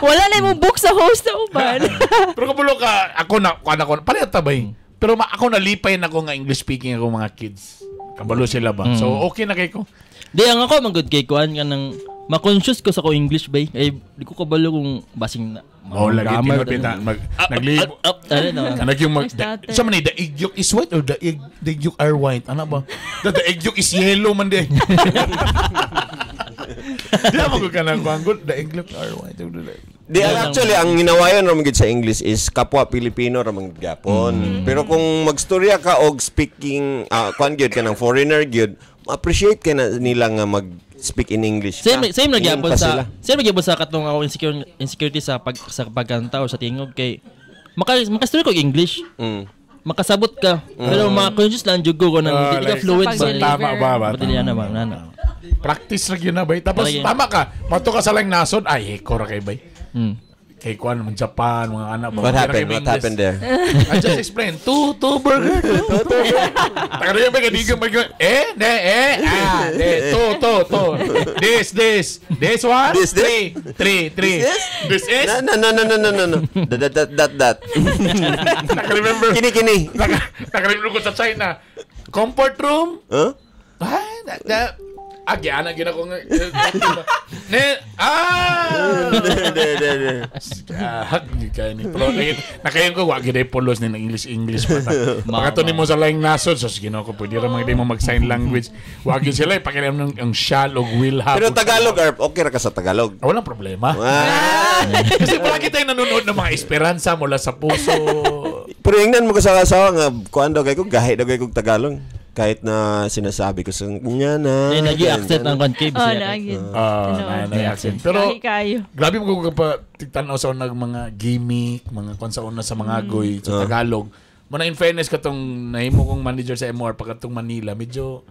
[SPEAKER 1] Wala na yung book sa host na uban.
[SPEAKER 3] Pero kabalo ka ako pareha tabay. Pero ako nalipay na ko nga English speaking ako mga kids. Kabalo sila ba? So okay na kay ko.
[SPEAKER 4] Di ang ako magud kay kuan kanang ma-conscious ko sa ko English bay. Ay di ko kabalo kung basing na.
[SPEAKER 3] Lagi tinapita naglibo. Kanag yung sa man the egg yolk is white or the egg yolk are white. Ano ba? The egg yolk is yellow man di. Di mo ko kanang kuan the egg yolk are white.
[SPEAKER 2] Actually, ang ginawayon ramang gid sa English is kapwa Pilipino ramang gyapon. Pero kung magstorya ka og speaking kwan gyud kanang foreigner gyud, appreciate ka na nila nga mag-speak in English.
[SPEAKER 4] Same na gyapon sa katong ako insecurity sa pagkanta o sa tingog kay makastorya ko English. Makasabot ka. Pero conscious lang jud ko nang di ka fluent
[SPEAKER 3] sa tama ba?
[SPEAKER 4] Batiliana ba nana.
[SPEAKER 3] Practice lagi na bay. Tapos tama ka. Mato ka sa lang nasod ay kora kay bay. Kay kuan mga Japan, mga anak ba.
[SPEAKER 2] What happened there?
[SPEAKER 3] I just explain. Two burger. Takariya ba kadigang ba to. This one.
[SPEAKER 2] This.
[SPEAKER 3] Three. This is?
[SPEAKER 2] No. That.
[SPEAKER 3] Nakaremember.
[SPEAKER 2] Kini.
[SPEAKER 3] Nakaremember ko sa China. Comfort room.
[SPEAKER 2] Huh?
[SPEAKER 3] Agyan ako nga. Hagdi ka ni. Pero nakayon ko, wag gina polos ni ng English pa. Pagkato ni mo sa laing nasod, so sige ko, pwede ramang di mo mag-sign language. Wag yun sila, pakiram ng shall o will have.
[SPEAKER 2] Pero Tagalog, Arp, okay ra ka sa Tagalog?
[SPEAKER 3] Walang problema. Kasi palagi tayong nanonood ng mga esperanza mula sa puso.
[SPEAKER 2] Pero ingnan mo ko sa kasawa nga, kuan daw kay ko, gahit daw kay ko Tagalog. Kahit na sinasabi ko sa niya na.
[SPEAKER 4] Nag-i-accent ang concave siya.
[SPEAKER 3] Nag-i-accent. Pero, grabe mo ko pa tigtanaw sa unang mga gimmick, mga kung sa una sa mga agoy sa Tagalog. Muna in fairness katong nahimo kong manager sa MOR pagkatong Manila, medyo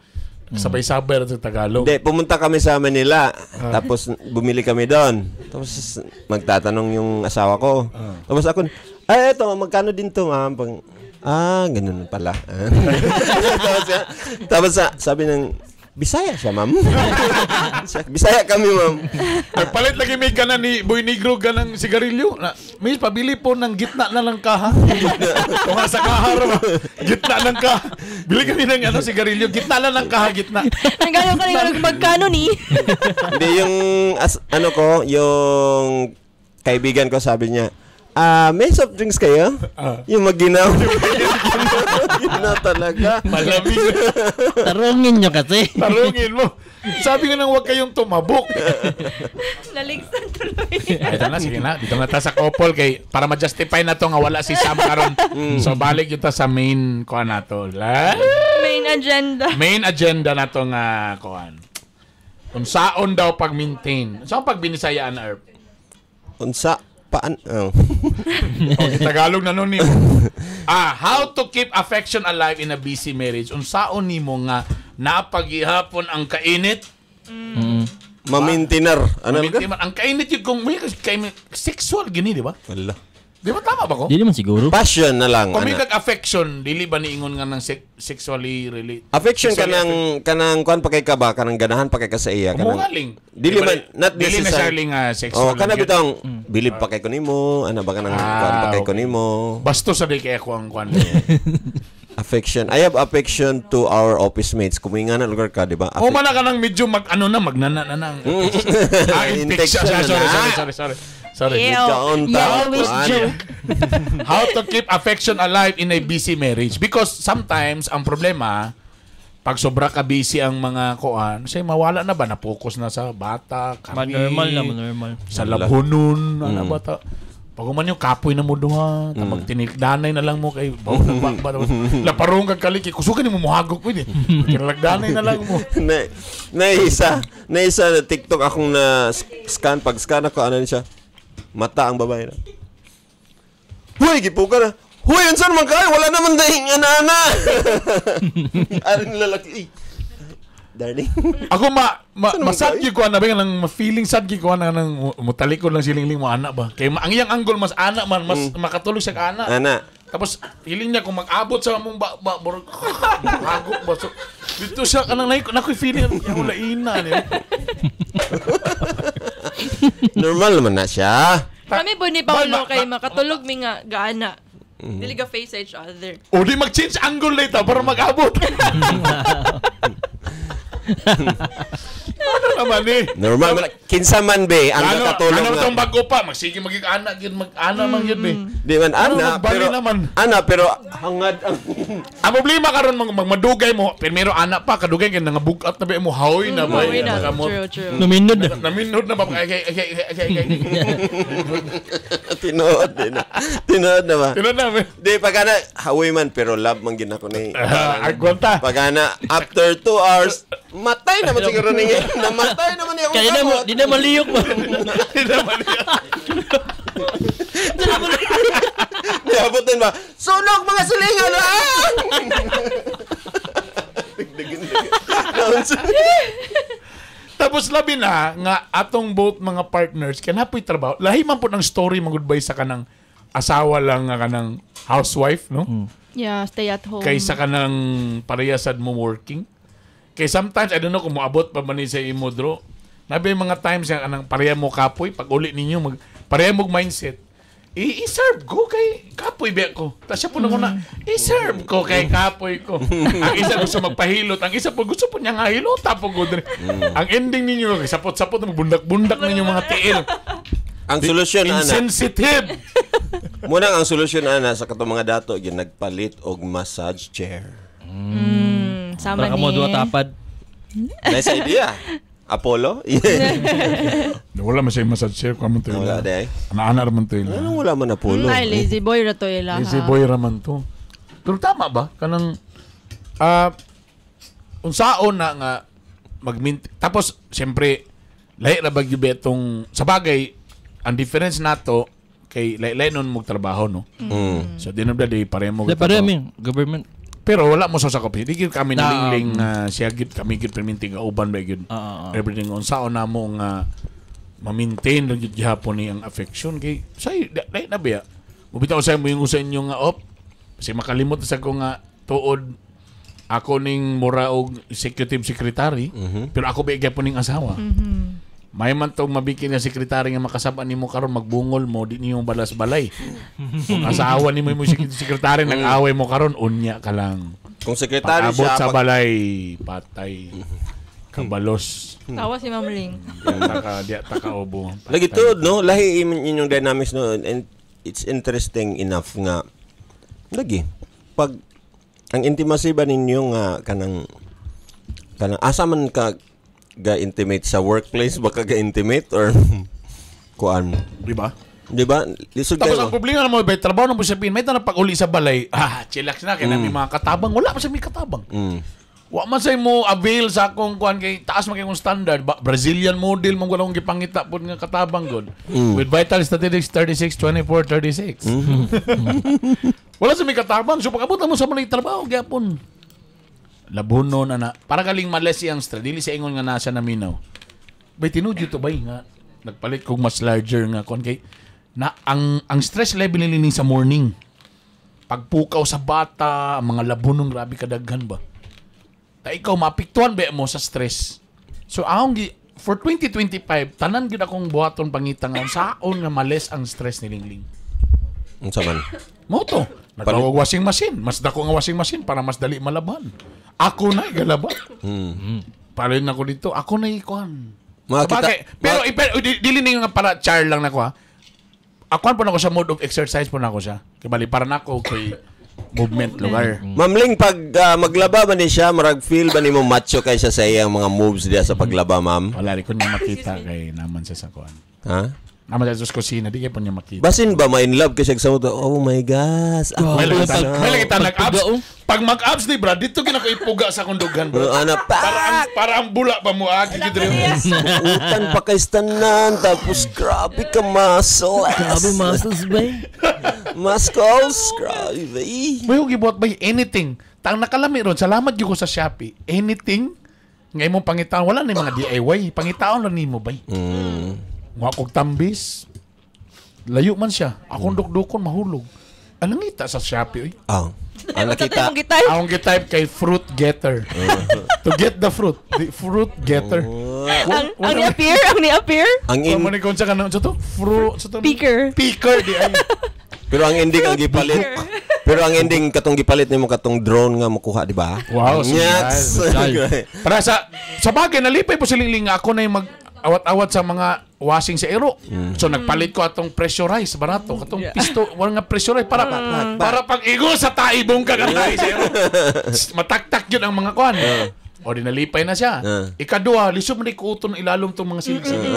[SPEAKER 3] sabay-sabay sa Tagalog.
[SPEAKER 2] Hindi, pumunta kami sa Manila. Tapos bumili kami doon. Tapos magtatanong yung asawa ko. Tapos ako, eto, magkano din to, ma'am? Ganun pala. Tapos sabi ng, Bisaya siya, ma'am. Bisaya kami, ma'am.
[SPEAKER 3] Nagpalit lagi may ka na ni Boy Negro ka ng sigarilyo. Miss, pabili po ng gitna na lang kaha. Kung sa kaha, gitna ng kaha. Bili kami ng sigarilyo, gitna na lang kaha, gitna.
[SPEAKER 1] Nagano ka rin magkano ni?
[SPEAKER 2] Hindi, yung, yung kaibigan ko sabi niya, may soft drinks kayo? Yung maginaw. Maginaw talaga.
[SPEAKER 3] Malamig.
[SPEAKER 4] Tarungin nyo kasi.
[SPEAKER 3] Tarungin mo. Sabi nga nang huwag kayong tumabok.
[SPEAKER 1] Naligsan tuloy.
[SPEAKER 3] Ay, ito na, sige na. Dito na ta sa couple kay para ma-justify na to nga wala si Sam karon. So balik kita sa main kuan nato.
[SPEAKER 1] Main agenda.
[SPEAKER 3] Main agenda na to nga kuan. Unsaon daw pag-maintain? Unsaon pag-binisayaan, Erp?
[SPEAKER 2] Unsa?
[SPEAKER 3] Tagalog na nun nimo. How to keep affection alive in a busy marriage. Unsaon nimo nga napaghihapon ang kainit?
[SPEAKER 2] Mamintinar.
[SPEAKER 3] Ang kainit yung kung may sexual gini, di ba?
[SPEAKER 2] Wala.
[SPEAKER 3] Di ba tama ba ko?
[SPEAKER 4] Di naman siguro.
[SPEAKER 2] Passion na lang.
[SPEAKER 3] Kung may affection, dili ba niingon nga ng sexually related?
[SPEAKER 2] Affection kanang kuan pa kay ka ba? Kanang ganahan pa kay ka sa iya.
[SPEAKER 3] Kanang
[SPEAKER 2] dili man, not
[SPEAKER 3] necessarily nga sexual.
[SPEAKER 2] Kanang bitong bilib pa kay ko nimo. Ano ba kanang kuan pa kay ko nimo?
[SPEAKER 3] Bastos sa di kay ako ang kuan.
[SPEAKER 2] Affection. I have affection to our office mates. Kuminga na lugar ka, di ba?
[SPEAKER 3] O man ka nang medyo magnana na nang. Infection. Sorry. How to keep affection alive in a busy marriage? Because sometimes ang problema pag sobra ka busy ang mga kuan, say mawala na ba na focus na sa bata, kami.
[SPEAKER 4] Normal.
[SPEAKER 3] Sa labunon, ano ba ta? Pag man yung kapoy na mo duha, magtinigdanay na lang mo kay laparong kag kaliki, kusugan mo muhagok pwede. Tinagdanay na lang mo.
[SPEAKER 2] Naisa na TikTok akong na scan, pag scan ako ano siya. Mata ang babae na. Huy, gipo ka na. Huy, ansan man kayo? Wala naman dahing ana-ana. Aring lalaki. Darling.
[SPEAKER 3] Ako masad gi ko na ba nang ma-feeling sad gi ko na nang mutalikod lang siling mo anak ba. Kay ang iyang angle mas anak man, mas makatulog siya ka anak.
[SPEAKER 2] Ana.
[SPEAKER 3] Tapos hiling niya kung mag-abot sa mong hagok ba. So, dito siya kanang nakoy feeling yung wala ina niya.
[SPEAKER 2] Normal naman na siya.
[SPEAKER 1] Kami po ni Paolo kay makatulog mi nga gaana. Dili ka face each other.
[SPEAKER 3] O di mag-change angle later para mag-abot. Ano naman eh?
[SPEAKER 2] Normal. Kinsa man be, ang nakatulong
[SPEAKER 3] ano
[SPEAKER 2] nga.
[SPEAKER 3] itong bago pa? Magsige mag-anak yun, mag-ana man yun eh.
[SPEAKER 2] Di man, ana,
[SPEAKER 3] magbali
[SPEAKER 2] pero,
[SPEAKER 3] naman.
[SPEAKER 2] pero hangad ang...
[SPEAKER 3] Ang problema karon magmadugay mo, primero anak pa, kadugay kaya nangabugat na ba mo, haoy na ba?
[SPEAKER 1] Haoy na. True.
[SPEAKER 4] Naminod na.
[SPEAKER 3] Naminod na ba?
[SPEAKER 2] Tinood din na. Tinood na ba?
[SPEAKER 3] Tinood na ba?
[SPEAKER 2] Di, pagana, hawi man, pero love man gina ko ni...
[SPEAKER 3] Agwanta.
[SPEAKER 2] Pagana, after 2 hours, matay naman siguro niya. Namatay naman niya.
[SPEAKER 4] Kaya di na maliyok ba?
[SPEAKER 3] Di na maliyok.
[SPEAKER 2] Niabutin ba? Sunog mga silingan lang!
[SPEAKER 3] Tapos labi na nga atong both mga partners kanapoy trabaho. Lahi man po ng story mag-goodbye sa kanang asawa lang nga kanang housewife, no?
[SPEAKER 1] Yeah, stay at home.
[SPEAKER 3] Kaysa kanang parehasad mo working. Kay sometimes I don't know kung moabot pa man ni sa imo dro. Nabi mga times nga kanang pareha mo kapoy pag uli ninyo pareha mo mindset. I-serve ko kay kapoy ba ko. Tapos siya po na i-serve ko kay kapoy ko. Ang isa gusto magpahilot. Ang isa po gusto po niya nga hilot. Tapos ko ang ending ninyo, sapot-sapot, bundak-bundak ninyo mga tiil.
[SPEAKER 2] Ang solusyon, ana.
[SPEAKER 3] Insensitive.
[SPEAKER 2] Muna ang solusyon, ana, sa katong mga dato, yung nagpalit og massage chair.
[SPEAKER 1] Sama
[SPEAKER 4] Para ka mo duwa tapad.
[SPEAKER 2] Nice idea. Apollo?
[SPEAKER 3] Wala man siya massage chair.
[SPEAKER 2] Wala, day.
[SPEAKER 3] Ana-ana raman to ila.
[SPEAKER 2] Anong wala man Apollo?
[SPEAKER 1] Ay, lazy boy ra to ila.
[SPEAKER 3] Easy boy raman to. Pero tama ba? Kanang, unsaon na nga, tapos, siyempre, lahi na bagyo betong, sa bagay, ang difference nato, kay lahi nun mong trabaho, no? So, di na day, pareho mo.
[SPEAKER 4] Pareho government.
[SPEAKER 3] Pero wala mo sa sakop. Hindi kami nalingling siya gid kami gid perminting uban ba gid. Everything on sao na mo nga ma-maintain lang gid gihapon ni ang affection kay say dai na ba. Mubitaw sa mo yung usa inyo nga kasi makalimot sa ko nga tuod ako ning mura og executive secretary pero ako ba gyapon ning asawa. May man tong mabikin nga sekretary nga makasaba nimo karon magbungol mo di niyo balas balay. Kung asawa nimo mo sekretary nang away mo karon unya ka lang.
[SPEAKER 2] Kung sekretary
[SPEAKER 3] siya
[SPEAKER 2] sa
[SPEAKER 3] balay patay. Kabalos.
[SPEAKER 1] Tawa si Ma'am Ling.
[SPEAKER 3] Takaubo.
[SPEAKER 2] Lagi tuod, no? Lahi inyong dynamics no, and it's interesting enough nga lagi pag ang intimacy ba ninyo nga kanang asa man ka ga-intimate sa workplace baka ga-intimate or kuan
[SPEAKER 3] Di ba?
[SPEAKER 2] Lisod
[SPEAKER 3] tapos
[SPEAKER 2] kayo.
[SPEAKER 3] ang problema na mo ba trabaho na mo sabihin may tanang pag-uli sa balay chillax na kaya may mga katabang wala pa sa may katabang wa man say mo avail sa akong kuan kay taas man kayong standard Brazilian model mong wala kong gipangita pod nga katabang god with vital statistics 36 24 36 wala sa may katabang so pag abot mo sa malay trabaho gyapon labunon ana para galing malesi ang stress dili sa ingon nga nasa naminaw bay tinudyo to bay nga nagpalit kog mas larger nga kon kay na ang stress level nila sa morning pagpukaw sa bata ang mga labunon grabe kadaghan ba ta ikaw maapektuhan ba mo sa stress so for 2025 tanan gyud akong buhaton pangita nga saon nga males ang stress ni Lingling
[SPEAKER 2] unsa man
[SPEAKER 3] mo to nagawag washing machine mas dako nga washing machine para mas dali malaban ako na galaba. Palin ako dito. Ako na ikuan. Pero dili na yung para char lang na ko ha. Akuan po na ako sa mode of exercise po na ako siya. Kibali para na ako kay movement lugar.
[SPEAKER 2] Ma'am Ling, pag maglaba ba ni siya, marag feel ba ni mo macho kay siya sa iyang mga moves diya sa paglaba, ma'am?
[SPEAKER 3] Wala rin ko niya makita kay naman siya sa kuan.
[SPEAKER 2] Ha?
[SPEAKER 3] Naman siya sa kusina, di kayo po niya makita.
[SPEAKER 2] Basin ba ma-in love kasi sa mo to? Oh my gosh.
[SPEAKER 3] May lagi ta nag-abs. Pag mag-abs ni Brad, dito ginako ipuga sa kundugan bro. Para ang bula pa mo agi gidre.
[SPEAKER 2] Utan pa kay stanan tapos grabe ka muscle.
[SPEAKER 4] Grabe muscles ba?
[SPEAKER 2] Muscles, grabe.
[SPEAKER 3] May gibuhat ba anything? Tang nakalami ron, salamat gyud ko sa Shopee. Anything ngay mo pangitaon wala ni mga DIY, pangitaon lang nimo bay. Mga kog tambis. Layo man siya. Akong dukdukon mahulog. Anong ngita sa Shopee?
[SPEAKER 2] Ang nakita.
[SPEAKER 3] Akong gitype kay fruit getter. To get the fruit. The fruit getter.
[SPEAKER 1] Ang ni-appear?
[SPEAKER 2] Ang
[SPEAKER 3] Ang manikon sa kanang to? Fruit.
[SPEAKER 1] Picker.
[SPEAKER 3] Picker. Di ay.
[SPEAKER 2] Pero ang ending ang gipalit. Pero ang ending katong gipalit nimo katong drone nga makuha, di ba?
[SPEAKER 3] Wow,
[SPEAKER 2] yes.
[SPEAKER 3] Para sa bagay nalipay po siling nga ako na yung mag-awat-awat sa mga washing sa ero. So nagpalit ko atong pressurize barato, katong pisto, wala nga pressurize para pag igo sa taibong ka kanay sa ero. Mataktak yun ang mga kuan. O di nalipay na siya. Ikadua, lisod man ikuton ilalom tong mga silig-silig.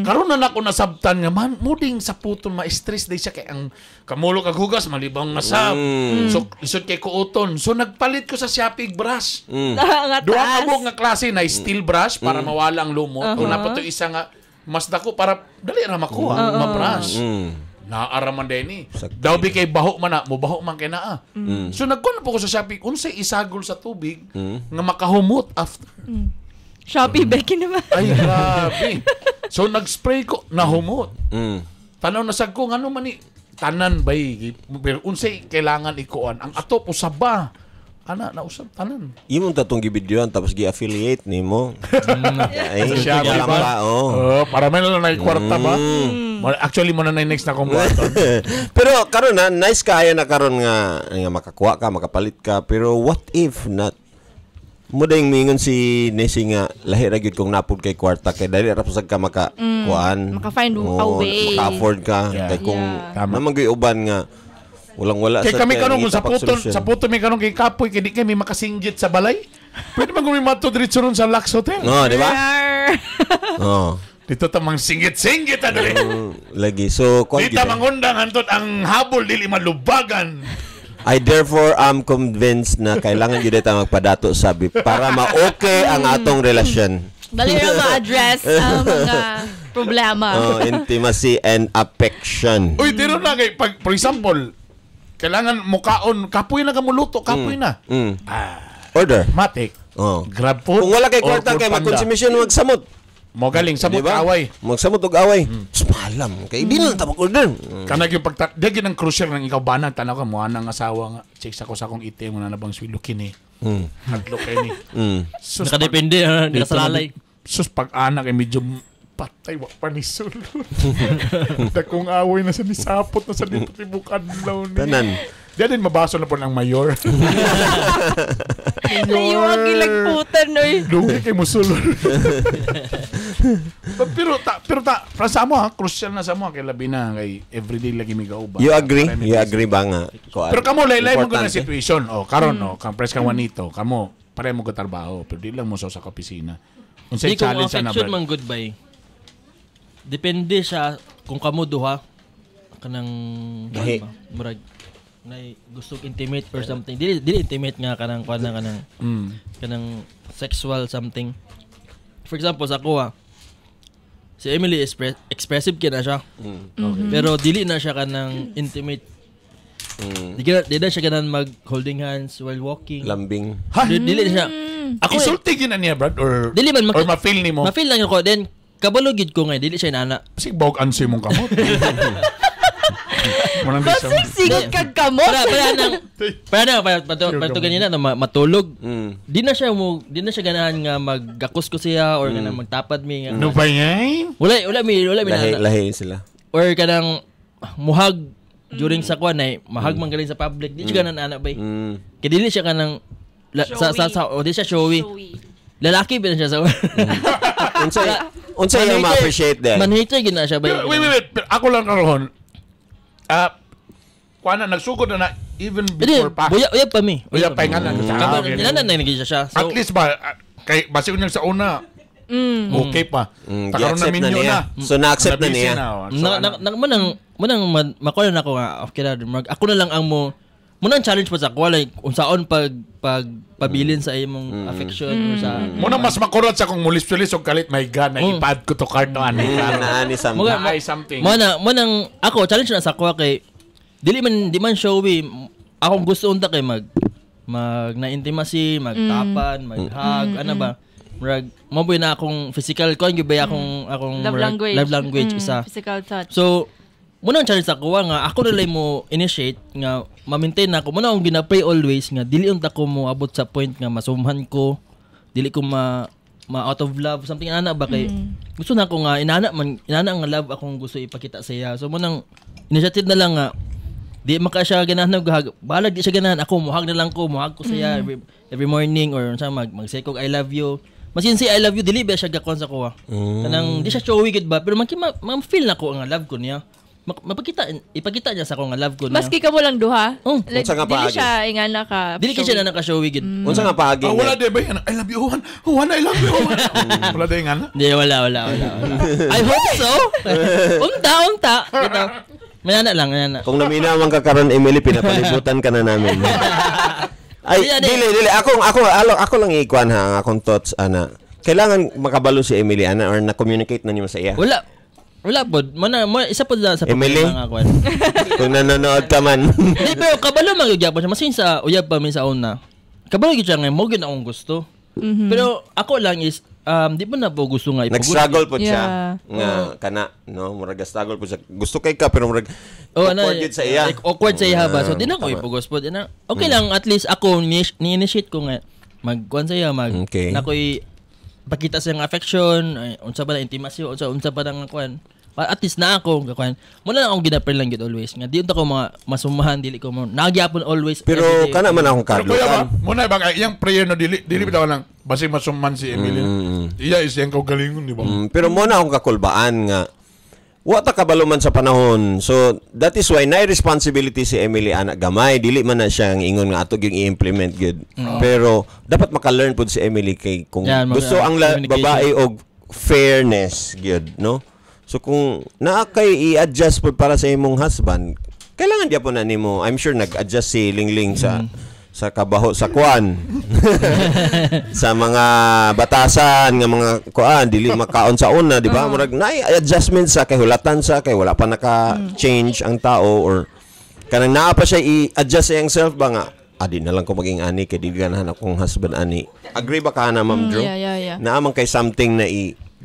[SPEAKER 3] Karon na nako nasabtan nga man muding sa puton ma-stress day siya kay ang kamulo kag hugas malibang nga sab. So lisod kay kuuton. So nagpalit ko sa Shopee brush. Duha ka nga klase na steel brush para mawala ang lumot. O napato isa nga mas dako para dali ra makuha ma-brush. Naaraman din daw bi kay baho man na mo baho man kay naa. So nagkuan po ko sa Shopee unsay isagol sa tubig nga makahumot after.
[SPEAKER 1] Shopee Becky naman.
[SPEAKER 3] Ay grabe. So nag-spray ko nahumot. Tanaw na sad ko ngano man ni tanan bay pero unsay kailangan ikuan ang atop usaba. Ana nausab tanan.
[SPEAKER 2] Imong tatong gibidyoan tapos gi-affiliate nimo. Ay,
[SPEAKER 3] siya
[SPEAKER 2] ba?
[SPEAKER 3] Para man lang na kwarta ba? Actually mo na next na kumbaton.
[SPEAKER 2] Pero karon na nice kaya na karon nga makakuha ka, makapalit ka. Pero what if not mo dayong mingon si Nessie nga lahi ra gyud kung napud kay kwarta kay dali ra pusag ka maka-kuan.
[SPEAKER 1] Maka-find a way.
[SPEAKER 2] Maka-afford ka kay kung naman gyud uban nga walang-wala
[SPEAKER 3] kay kami karon sa puton mi karon kay kapoy kay di kami makasinggit sa balay. Pwede man kami mato diretso ron sa Lux Hotel.
[SPEAKER 2] No, di ba?
[SPEAKER 3] Dito tamang singgit-singgit adali.
[SPEAKER 2] Lagi. So,
[SPEAKER 3] dito mangundang antot ang habol dili malubagan.
[SPEAKER 2] I therefore am convinced na kailangan gyud ta magpadato sabi para ma-okay ang atong relasyon.
[SPEAKER 1] Dali ra ma-address ang mga problema.
[SPEAKER 2] Intimacy and affection.
[SPEAKER 3] Uy, dito na kay for example, kailangan mukaon kapoy na kamuluto, kapoy na.
[SPEAKER 2] Order.
[SPEAKER 3] Matik. Grab food.
[SPEAKER 2] Kung wala kay kwarta kay magkonsumisyon magsamot.
[SPEAKER 3] Mo galing samot diba? Away.
[SPEAKER 2] Magsamot og away. Malam kay di na tabak order.
[SPEAKER 3] Kana gyud dagin ang crucial nang ikaw banag tanaw ka mo anang asawa nga check sa ko sa akong ite mo na nabang swilo kini. Hadlo kay ni.
[SPEAKER 4] Nakadepende di ka salalay.
[SPEAKER 3] Sus pag anak ay medyo patay wa pa ni sulod. Dakong away na sa nisapot na sa dito tibukan law ni. Tanan. Diyan din mabaso na po ng mayor.
[SPEAKER 1] Naiwag ilagputan, oy.
[SPEAKER 3] Lugi kay musulod. pero para sa mo crucial na sa mo kay labi na kay everyday lagi mi gauba.
[SPEAKER 2] You agree? You agree ba nga?
[SPEAKER 3] Pero kamo laylay mo gud situation. Karon kang press kang wanito, kamo pare mo gud trabaho, pero di lang mo sa opisina. Unsay challenge na ba?
[SPEAKER 4] Affection man goodbye. Depende siya kung kamo duha kanang murag na gusto intimate or something. Dili intimate nga kanang kanang sexual something. For example sa ako si Emily expressive kina siya. Okay. Pero dili na siya kanang intimate. Di na siya kanang mag holding hands while walking.
[SPEAKER 2] Lambing.
[SPEAKER 4] Dili na siya.
[SPEAKER 3] Ako isulti na niya Brad or
[SPEAKER 4] dili man
[SPEAKER 3] or ma-feel nimo.
[SPEAKER 4] Ma-feel lang ako then kabalugid ko nga dili siya inana.
[SPEAKER 3] Kasi bawag ansi mong kamot.
[SPEAKER 1] Sigot kag kamot.
[SPEAKER 4] Para ganina na matulog. Di na siya ganahan nga maggakus ko siya or kanang magtapad mi nga.
[SPEAKER 3] No ba yan?
[SPEAKER 4] Wala mi
[SPEAKER 2] lahi sila.
[SPEAKER 4] Or kanang muhag during sa kwan ay mahag man galing sa public. Di siya ganan ana bay. Kaya dili siya kanang di siya showy. Lalaki ba siya sa
[SPEAKER 2] unsay yung ma-appreciate din.
[SPEAKER 4] Manhita gina siya bay.
[SPEAKER 3] Wait. Ako lang karon. Kuana nagsugod na even before pa.
[SPEAKER 4] Uyab pa mi.
[SPEAKER 3] Uyab pa nga na.
[SPEAKER 4] Nilanan na naging siya.
[SPEAKER 3] At least ba kay basi unyang sa una. Okay pa. Takaron na minyo na.
[SPEAKER 2] So na-accept na niya.
[SPEAKER 4] Manang makuha na ako nga okay na ako na lang ang munang challenge pa sa ako like unsaon pabilin sa imong affection or sa
[SPEAKER 3] muna mas makurot sa kung mulis-mulis og kalit my god na ipad ko to card no ani something.
[SPEAKER 4] Munang ako challenge na sa ako kay di man showy akong gusto unta kay mag na intimacy, magtapan, mag-hug, ano ba? Mo na akong physical ko ang gibay akong love language isa.
[SPEAKER 1] Physical touch.
[SPEAKER 4] So muna ang challenge ako nga ako na lang mo initiate nga ma-maintain ako muna akong gina-pray always nga dili unta ko mo abot sa point nga masumhan ko dili ko ma out of love something ana ba kay gusto na ako nga inana nga love akong gusto ipakita sa iya so munang initiative na lang nga di maka siya ganahan balag di siya ganahan ako muhag ko siya every morning or sa mag-say kog I love you. Masin si I love you dili ba siya gakon sa ko. Kanang di siya showy gid ba pero ma-feel na ko ang love ko niya. Ipakita niya sa ko nga love ko niya.
[SPEAKER 1] Maski ka mo lang duha.
[SPEAKER 2] Like,
[SPEAKER 1] dili siya ingana ka.
[SPEAKER 4] Dili siya na naka-showy gid.
[SPEAKER 2] Unsa nga paagi?
[SPEAKER 3] Wala di ba yan? I love you, Juan. I love you, Juan. Wala di nga na?
[SPEAKER 4] Di, wala. I hope so. Unta. Ito. Manana lang.
[SPEAKER 2] Kung naminawan ka karon Emily, pinapalibutan ka na namin. Ay, dili. Ako lang ikuan ha, ang akong thoughts, ana. Kailangan makabalo si Emily, ana, or na-communicate na niyo sa iya.
[SPEAKER 4] Wala po. Isa po sa
[SPEAKER 2] Emily? Kung nanonood ka man.
[SPEAKER 4] Hindi, pero kabalo magyapon siya. Masin sa uyab pa min sa una. Kabalo gyud siya nga mo gyud akong gusto. Pero ako lang is di po na po gusto nga
[SPEAKER 2] nag-struggle po siya. Nga kana no, murag struggle po siya. Gusto kay ka pero murag awkward gyud sa iya.
[SPEAKER 4] Like awkward sa iya ba. So di na ko ipugos po. Okay lang at least ako ni-initiate ko nga magkuan sa iya na ko'y pakita sa yung affection, unsa ba na intimacy, unsa ba nang kuan. At least na ako kakuan. Muna lang akong ginapil lang gid always. Nga di unta ko mga masumahan dili ko mo. Nagyapon always.
[SPEAKER 2] Pero kana man akong kadlukan.
[SPEAKER 3] Muna ba yang prayer no dili bitaw lang basi masuman si Emily. Iya is yang kaugalingon di ba?
[SPEAKER 2] Pero muna akong kakulbaan nga wa ta kabalo man sa panahon. So that is why na responsibility si Emily anak gamay dili man na siya ang ingon nga atog yung i-implement gud. Pero dapat maka-learn pud si Emily kay kung gusto ang babae og fairness gud, no? So kung naa kay i-adjust pud para sa imong husband, kailangan gyapon na nimo. I'm sure nag-adjust si Lingling sa kabaho sa kuan. Sa mga batasan nga mga kuan dili makaon sa una, di ba? Murag na adjustment sa kay hulatan sa kay wala pa naka-change ang tao or kanang naa pa siya i-adjust sa himself ba nga adi na lang ko maging ani kay di ganahan akong husband ani. Agree ba ka na Ma'am Drew?
[SPEAKER 1] Yeah.
[SPEAKER 2] Naamang kay something na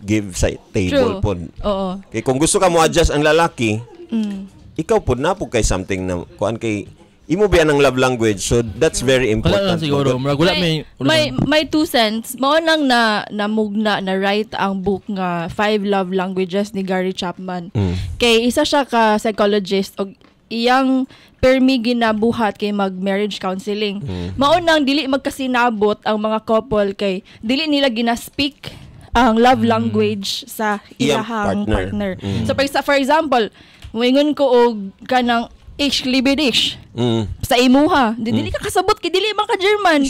[SPEAKER 2] give sa table pod.
[SPEAKER 1] Oo.
[SPEAKER 2] Kay kung gusto ka mo adjust ang lalaki, ikaw pod na po kay something na kuan kay imo ba ang love language, so that's very important.
[SPEAKER 4] Siguro
[SPEAKER 1] may 2 cents mao nang namugna na write ang book nga 5 Love Languages ni Gary Chapman. Kay isa siya ka psychologist og iyang permi ginabuhat kay mag-marriage counseling. Mao nang dili magkasinabot ang mga couple kay dili nila gina-speak ang love language sa ilahang partner. So for example, moingon ko og kanang libidish. Sa imuha. Dili ka kasabot kay dili man ka German.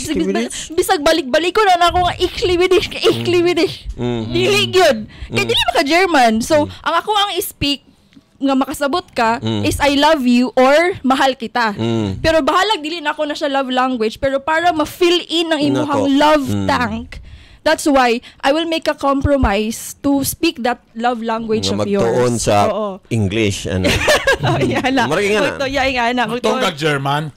[SPEAKER 1] Bisag balik-balik ko na ako nga libidish. Dili gyud. Kay dili man ka German. So ang ako ang speak nga makasabot ka is I love you or mahal kita. Pero bahalag dili na ako na siya love language pero para ma-fill in ang imuhang love tank. That's why I will make a compromise to speak that love language of yours.
[SPEAKER 2] Magtuon sa English. Ano?
[SPEAKER 3] Magtuon kag German.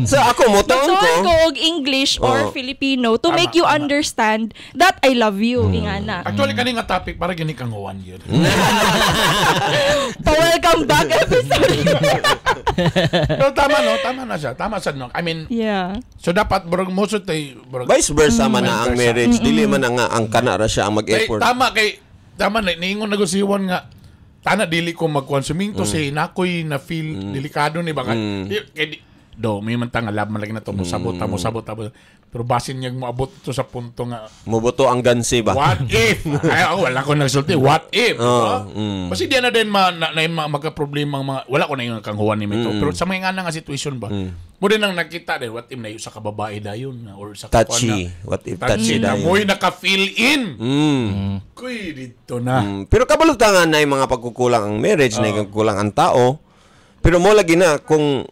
[SPEAKER 2] So ako, mutuon
[SPEAKER 1] ko og English or Filipino to make you understand that I love you. Ingana.
[SPEAKER 3] Actually, kaning nga topic, para gini kang huwan yun.
[SPEAKER 1] Pa-welcome back episode.
[SPEAKER 3] Pero tama na siya. Tama siya, no? I mean, so dapat, most of the...
[SPEAKER 2] Vice versa man na ang marriage, dili man ang kanara siya ang mag-effort.
[SPEAKER 3] Tama na, niingon nagosiwan nga, tana dili ko magkonsuminto say nakoy na feel delikado ni baka may mantang alab man lagi na to mo sabot. Pero basin niya moabot to sa punto nga
[SPEAKER 2] mubuto ang gansi ba?
[SPEAKER 3] What if? Wala ko nagsulti. What if? Kasi di na din magka-problema mga wala ko na yung kanghuwan ni Mito. Pero sa mga nga situation ba? Mo din ang nakita din what if na sa kababae dayon or sa
[SPEAKER 2] touchy. What if touchy dayon?
[SPEAKER 3] Mo'y naka-fill in. Kuy dito na.
[SPEAKER 2] Pero kabalutangan na yung mga pagkukulang ang marriage, na yung kulang ang tao. Pero mo lagi na kung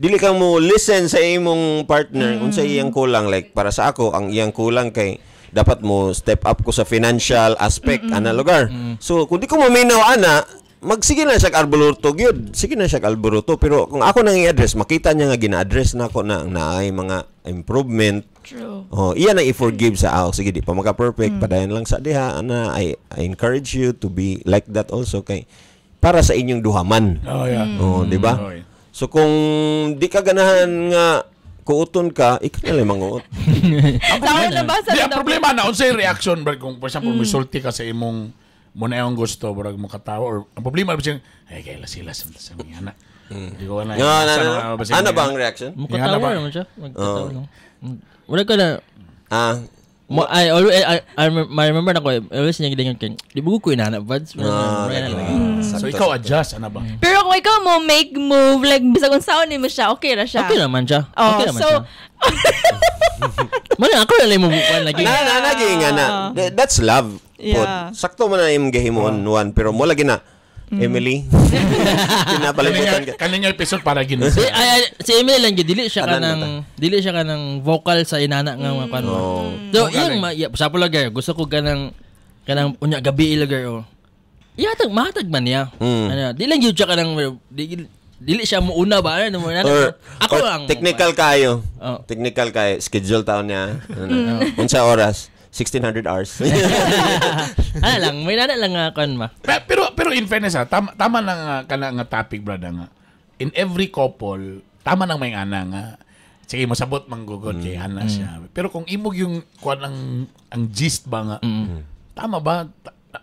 [SPEAKER 2] dili kang mo listen sa imong partner unsa iyang kulang, like para sa ako ang iyang kulang kay dapat mo step up ko sa financial aspect ana lugar. So kung di ko maminaw ana magsige na siya arbuluto gyud. Sige na siya arbuluto pero kung ako nang i-address makita niya nga gina-address na ako na naay mga improvement.
[SPEAKER 1] True.
[SPEAKER 2] Iyan ang i-forgive sa ako. Sige di pa maka-perfect padayon lang sa diha ana I encourage you to be like that also kay para sa inyong duhaman. Di ba? So kung di ka ganahan nga kuuton ka, ikaw na lang manguot.
[SPEAKER 3] Ang problema na unsay reaction ba kung for example misulti ka sa imong muna yung gusto barag mo katawa or ang problema ba siyang ay kay sila sa mga anak. Hindi ko na.
[SPEAKER 2] Ano ba ang reaction?
[SPEAKER 4] Mukatawa naman siya. Magkatawa lang. Wala ka na. I remember na ko, always niya gilingan kayo. Di ba ko inanap, Vads?
[SPEAKER 3] So, ikaw adjust, ano ba?
[SPEAKER 1] Pero kung ikaw mo make move, like, bisa kung saan mo siya, okay na siya.
[SPEAKER 4] Okay naman siya. Okay naman siya. Ako na lang mo bukuan lagi.
[SPEAKER 2] That's love.
[SPEAKER 1] Yeah.
[SPEAKER 2] Sakto mo na yung gahimoon one, pero mo lagi na, Emily. Pinapalimutan ka.
[SPEAKER 3] Kanina episode para gino.
[SPEAKER 4] Si Emily lang dili siya ka ng vocal sa inana nga mga kanu. So iyang sa pula gyud gusto ko kanang unya gabi ilagay Ihatag mahatag man niya. Ano, di lang gyud siya kanang dili siya mo una ba ano mo ako lang
[SPEAKER 2] technical kayo. Technical kayo schedule taon niya. Unsa oras? 1600 hours.
[SPEAKER 4] Ano lang, may nana lang nga kan ma.
[SPEAKER 3] Pero in fairness tama na nga topic brother nga. In every couple, tama nang may ana nga. Sige masabot manggugod kay ana siya. Pero kung imog yung kuan ang gist ba nga. Tama ba?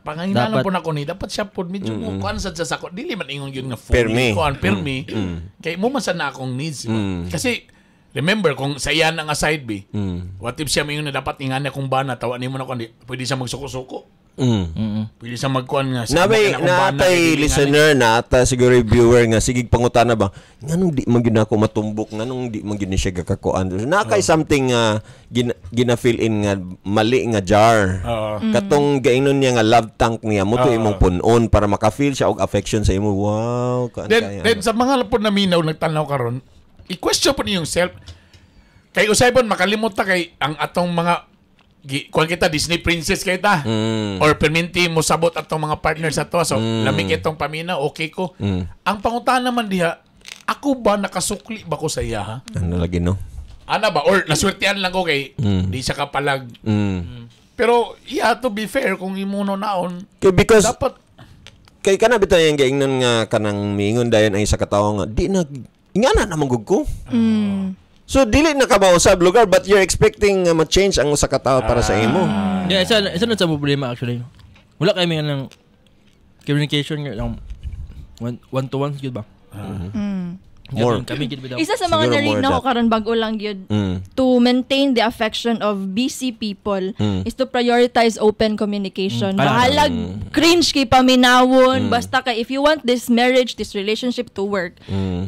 [SPEAKER 3] Panganginalan po na ko ni dapat siya po medyo mo kuan sa sako. Dili man ingon yun nga fully kuan permi. Kay mo man sa na akong needs. Kasi remember, kung sa iyan ang aside B, what if siya may na dapat inganya kung bana, tawa ni mo na kung pwede siya magsuko-suko. Pwede siya magkuhan nga.
[SPEAKER 2] Natay listener, nata siguro viewer nga, sigig pangutana ba, nganong di magyun ako matumbok, nganong di magyun siya kakakuan. Nakay something gina-fill in nga, mali nga jar. Katong gainon niya nga love tank niya, mo to imong punon para maka-feel siya og affection sa imo. Wow.
[SPEAKER 3] Then sa mga lapod na minaw, nagtanaw karon i-question po niyo yung self. Kay usay makalimot ta kay ang atong mga kuan kita Disney princess kay ta. Or perminti mo sabot atong mga partners ato. So lamig itong pamina, okay ko. Ang pangutan naman diha, ako ba nakasukli ba ko sa iya ha?
[SPEAKER 2] Ano lagi no?
[SPEAKER 3] Ana ba or naswertean lang ko kay di siya kapalag. Pero to be fair kung imuno naon
[SPEAKER 2] because
[SPEAKER 3] dapat
[SPEAKER 2] kay kana bitaw yung gaingnon nga kanang mingon dayon ay sa katawo nga di na ingana na manggug ko. So dili na ka mausab lugar but you're expecting ma-change ang usa ka tawo para sa imo.
[SPEAKER 4] Yeah, isa na sa problema actually. Wala kay mga ng communication ng one to one gyud ba?
[SPEAKER 2] More.
[SPEAKER 1] Isa sa mga narigna ko karon bag-o lang gyud to maintain the affection of busy people is to prioritize open communication. Bahalag cringe kay paminawon basta ka if you want this marriage, this relationship to work,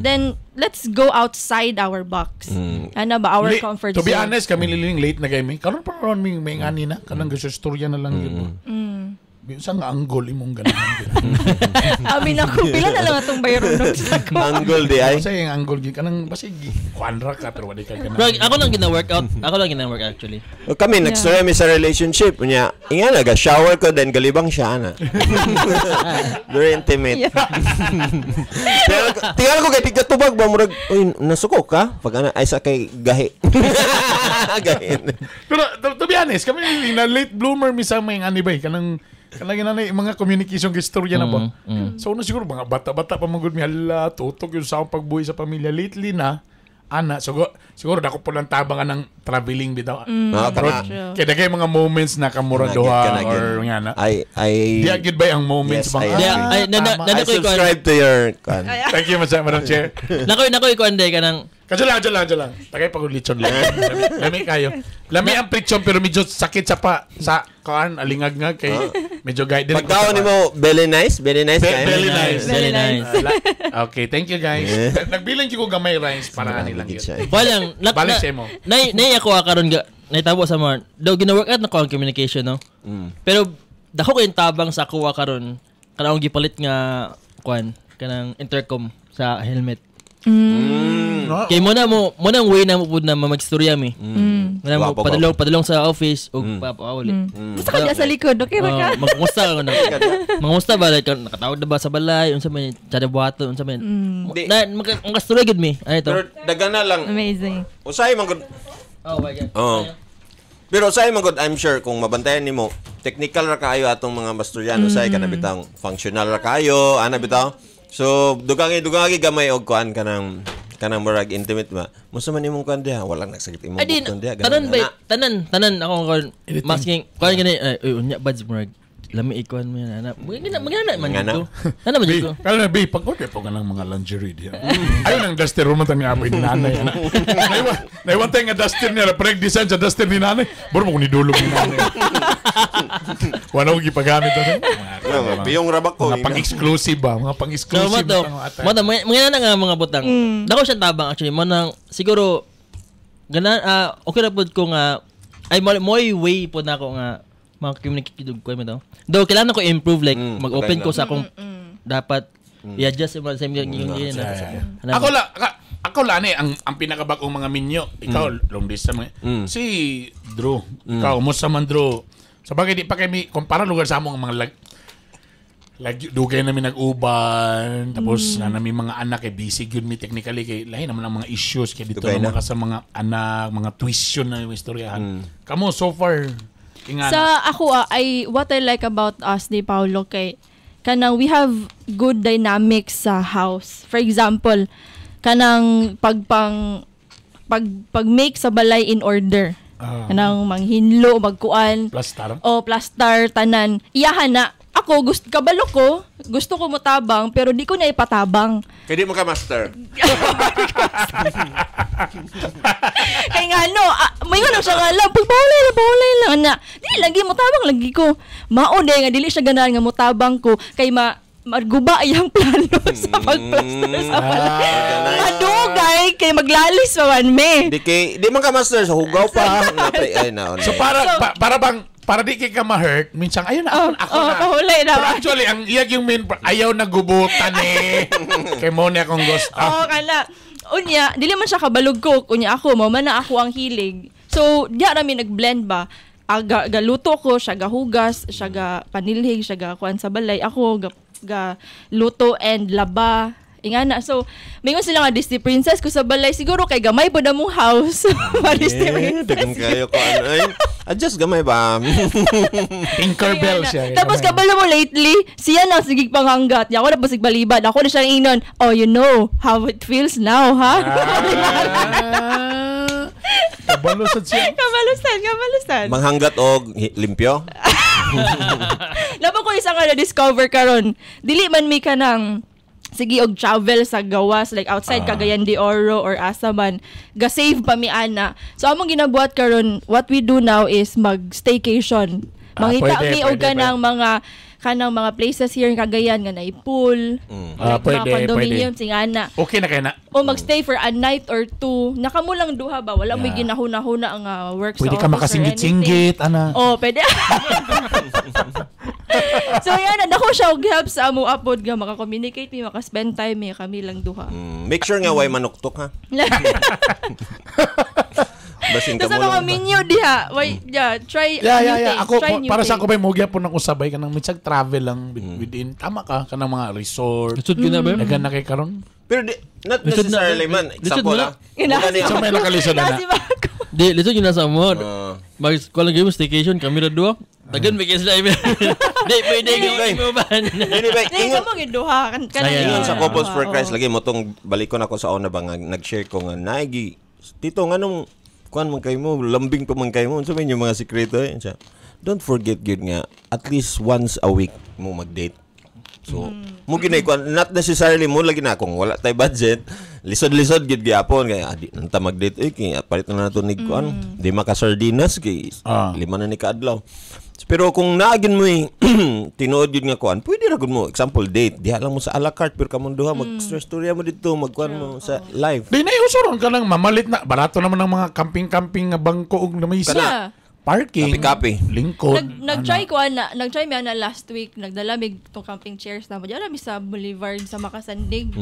[SPEAKER 1] then let's go outside our box. Ano ba our comfort zone.
[SPEAKER 3] To be honest, kami liling late na kami. Karon pa ron may ngani na kanang gusto storya na lang yun. Isang anggol imong ganahan.
[SPEAKER 1] Amin ako, pila na lang atong bayron nung sa ko.
[SPEAKER 2] Anggol di ay?
[SPEAKER 3] Kasi yung anggol, kanang basig, kwanra ka, pero wala ka ganun.
[SPEAKER 4] Ako lang gina-workout. Ako lang gina-work actually.
[SPEAKER 2] Kami, nag-story mi sa relationship. Nya, inga nag-shower ko, then galibang siya na. Very intimate. Pero, tingnan ko kay tigkatubag ba, murag, uy, nasuko ka? Pag ay sa kay gahi. Gahin.
[SPEAKER 3] Pero, to be honest, kami na late bloomer mi sa may anibay, kanang mga communication istorya na ba? So na siguro mga bata-bata pa magud mi hala tutok yung sa akong pagbuhi sa pamilya lately na ana siguro dako po lang tabangan ng traveling bitaw. Kaya dagay mga moments na kamuraduha or nga na. Di agad ba ang moments bang?
[SPEAKER 2] I subscribe to your
[SPEAKER 3] Thank you Madam Chair.
[SPEAKER 4] Nakoy ko anday kanang
[SPEAKER 3] Kadyo lang. Tagay pag-lechon lang. Lami kayo. Lami ang lechon pero medyo sakit sa kaan, alingag nga kay medyo guide.
[SPEAKER 2] Pagkaon ni mo, very nice kayo.
[SPEAKER 3] Very nice. Okay, thank you guys. Nagbilang ko gamay rice para nilang yun.
[SPEAKER 4] Walang,
[SPEAKER 3] balik siya mo.
[SPEAKER 4] Nay ako karon naitabo sa mga, daw gina-workout na ko ang communication, no? Pero, dako ko yung tabang sa kuha karon kanang gipalit nga, kanang intercom sa helmet. Kay mo nang way na mo pud na magstorya mi. Mo padulong sa office ug papauli.
[SPEAKER 1] Gusto ka sa likod, okay ra ka?
[SPEAKER 4] Magmusta ka na. Magmusta ba like nakatawag na ba sa balay unsa man tsada buhaton unsa man. Na magastorya gid mi. Ano to?
[SPEAKER 2] Pero dagana lang.
[SPEAKER 1] Amazing.
[SPEAKER 2] Usay man gud.
[SPEAKER 4] Oh my god.
[SPEAKER 2] Pero usay man gud I'm sure kung mabantayan nimo technical ra kaayo atong mga basturyan usay kana bitang functional ra kaayo ana bitaw. So dugangi gamay og kuan kanang murag intimate ba. Musa man imong kuan diha, wala nagsakit imong kuan diha.
[SPEAKER 4] Tanan ako masking kuan gani unya buds murag lami ikuan mo yan. Magana man
[SPEAKER 2] Ngana?
[SPEAKER 4] dito. Ano man dito?
[SPEAKER 3] Kala na, B, pag-order po ka ng mga lingerie diya. Ayun ang duster room ang apoy ni nanay. Naiwan tayo nga duster niya. Preg-design sa duster ni nanay. Buro mo kung nidulog ni nanay. Wala ko gipagamit ito.
[SPEAKER 2] Piyong rabak ko.
[SPEAKER 3] Mga pang-exclusive ba? Mga pang-exclusive.
[SPEAKER 4] Mga na nga mga butang. Dako siya tabang actually. Manang siguro okay na po ko nga ay mo'y way po na ako nga mag-communicate ko mo daw. Though kailangan ko improve like mag-open ko sa akong dapat i-adjust mo sa yung ako lang ang pinakabagong mga minyo. Ikaw long distance si Drew. Ikaw mo sa man Drew. Sabagay di pa kami kumpara lugar sa among mga dugay namin nag-uban tapos na namin mga anak busy gyud mi technically kay lahi naman ang mga issues kay dito naman ka sa mga anak mga tuition na istoryahan. Kamo so far ingana.
[SPEAKER 1] Sa ako what I like about us ni Paulo kay kanang we have good dynamics sa house. For example, kanang pag make sa balay in order. Kanang manghinlo, magkuan. Plastar, tanan. Iyahan na. Ako, kabalo ko, gusto ko mutabang, pero di ko na ipatabang.
[SPEAKER 2] Kaya di mo ka master.
[SPEAKER 1] Kaya nga, may nga siya nga lang, pagbawalay lang, na. Di, lagi mutabang, lagi ko. Maode nga, dili siya ganahan nga mutabang ko, kay marguba iyang plano sa pagplaster sa balay. Madugay, kay maglalis pa man me.
[SPEAKER 2] Di man ka master, sa hugaw pa.
[SPEAKER 3] So para di kay ka ma-hurt, minsan ayun na ako na.
[SPEAKER 1] Pahulay na.
[SPEAKER 3] Pero actually, ang iyag yung main, ayaw na gubutan kay mo niya akong gusto.
[SPEAKER 1] Kana. Unya, dili man siya kabalog ko. Unya ako, man na ako ang hilig. So, diya namin nag-blend ba. Galuto ko, siya gahugas, siya ga panilhig, siya ga kuan sa balay. Ako, ga luto and laba. Ingana. So, mingon sila nga Disney Princess ko sa balay. Siguro kay gamay po na mong house. Disney Princess.
[SPEAKER 2] Dagang kayo ko. Adjust gamay ba?
[SPEAKER 3] Tinkerbell siya.
[SPEAKER 1] Tapos kabalo mo lately, siya na sigig panghanggat. Ako na pasig balibad. Ako na siya inon. Oh, you know how it feels now, ha?
[SPEAKER 3] Kabalusan siya.
[SPEAKER 1] Kabalusan.
[SPEAKER 2] Manghanggat o limpyo?
[SPEAKER 1] Labo ko isa nga na-discover karon. Dili man mi ka ng sige og travel sa gawas like outside Cagayan de Oro or Asaman ga-save pa mi ana. So among ginabuhat karon, what we do now is mag-staycation. Mangita mi og kanang mga places here in Cagayan nga naay pool. Like mga condominium singana.
[SPEAKER 3] Okay na kay na.
[SPEAKER 1] O magstay for a night or two. Nakamo lang duha ba? Wala may ginahuna-huna ang work
[SPEAKER 3] pwede
[SPEAKER 1] sa office.
[SPEAKER 3] Pwede ka makasinggit-singgit ana.
[SPEAKER 1] Pwede. So yan, ako siya og-help sa amo upod nga maka-communicate mi, maka-spend time mi kami lang duha.
[SPEAKER 2] Make sure nga way manuktok ha. Basin ka mo
[SPEAKER 1] mga minyo diha. Try
[SPEAKER 3] Ako para sa
[SPEAKER 1] thing.
[SPEAKER 3] ako ba mo gyapon ako sabay kanang minsan travel lang within tama ka kanang mga resort.
[SPEAKER 4] Lisod gyud na ba?
[SPEAKER 3] Dagan na kay karon.
[SPEAKER 2] Pero not necessarily man. Example ha.
[SPEAKER 3] So may nakalisod na.
[SPEAKER 4] Di, lisod gyud na sa mo. Kulang gyud staycation kami ra duha. Dagan ba sila ibe. Di pwede gyud ba.
[SPEAKER 1] Ingon mo gid duha
[SPEAKER 2] ingon sa Couples for Christ lagi mo tong balikon ako sa una ba nga nag-share ko nga naigi tito nganong kuan man kay mo lambing pa man kay mo unsa man yung mga sikreto don't forget gyud nga at least once a week mo mag-date. So mo ginay ko not necessarily mo lagi na kung wala tay budget lisod-lisod gyud gyapon kay adi nanta mag-date kay palit na nato nig kuan di maka sardinas kay lima na ni kaadlaw. Pero kung naagin mo tinuod yun nga kuan, pwede ra gud mo example date diha lang mo sa a la carte pero kamon duha mag-storya mo dito magkuan mo sa live.
[SPEAKER 3] Di na usuron ka lang mamalit na barato naman ng mga camping-camping nga bangko ug namisa. Parking.
[SPEAKER 2] Kapi-kapi.
[SPEAKER 3] Lingkod.
[SPEAKER 1] Nag-try mi ana last week, nagdala mig tong camping chairs na mo. Diyan mi sa Boulevard sa Makasandig.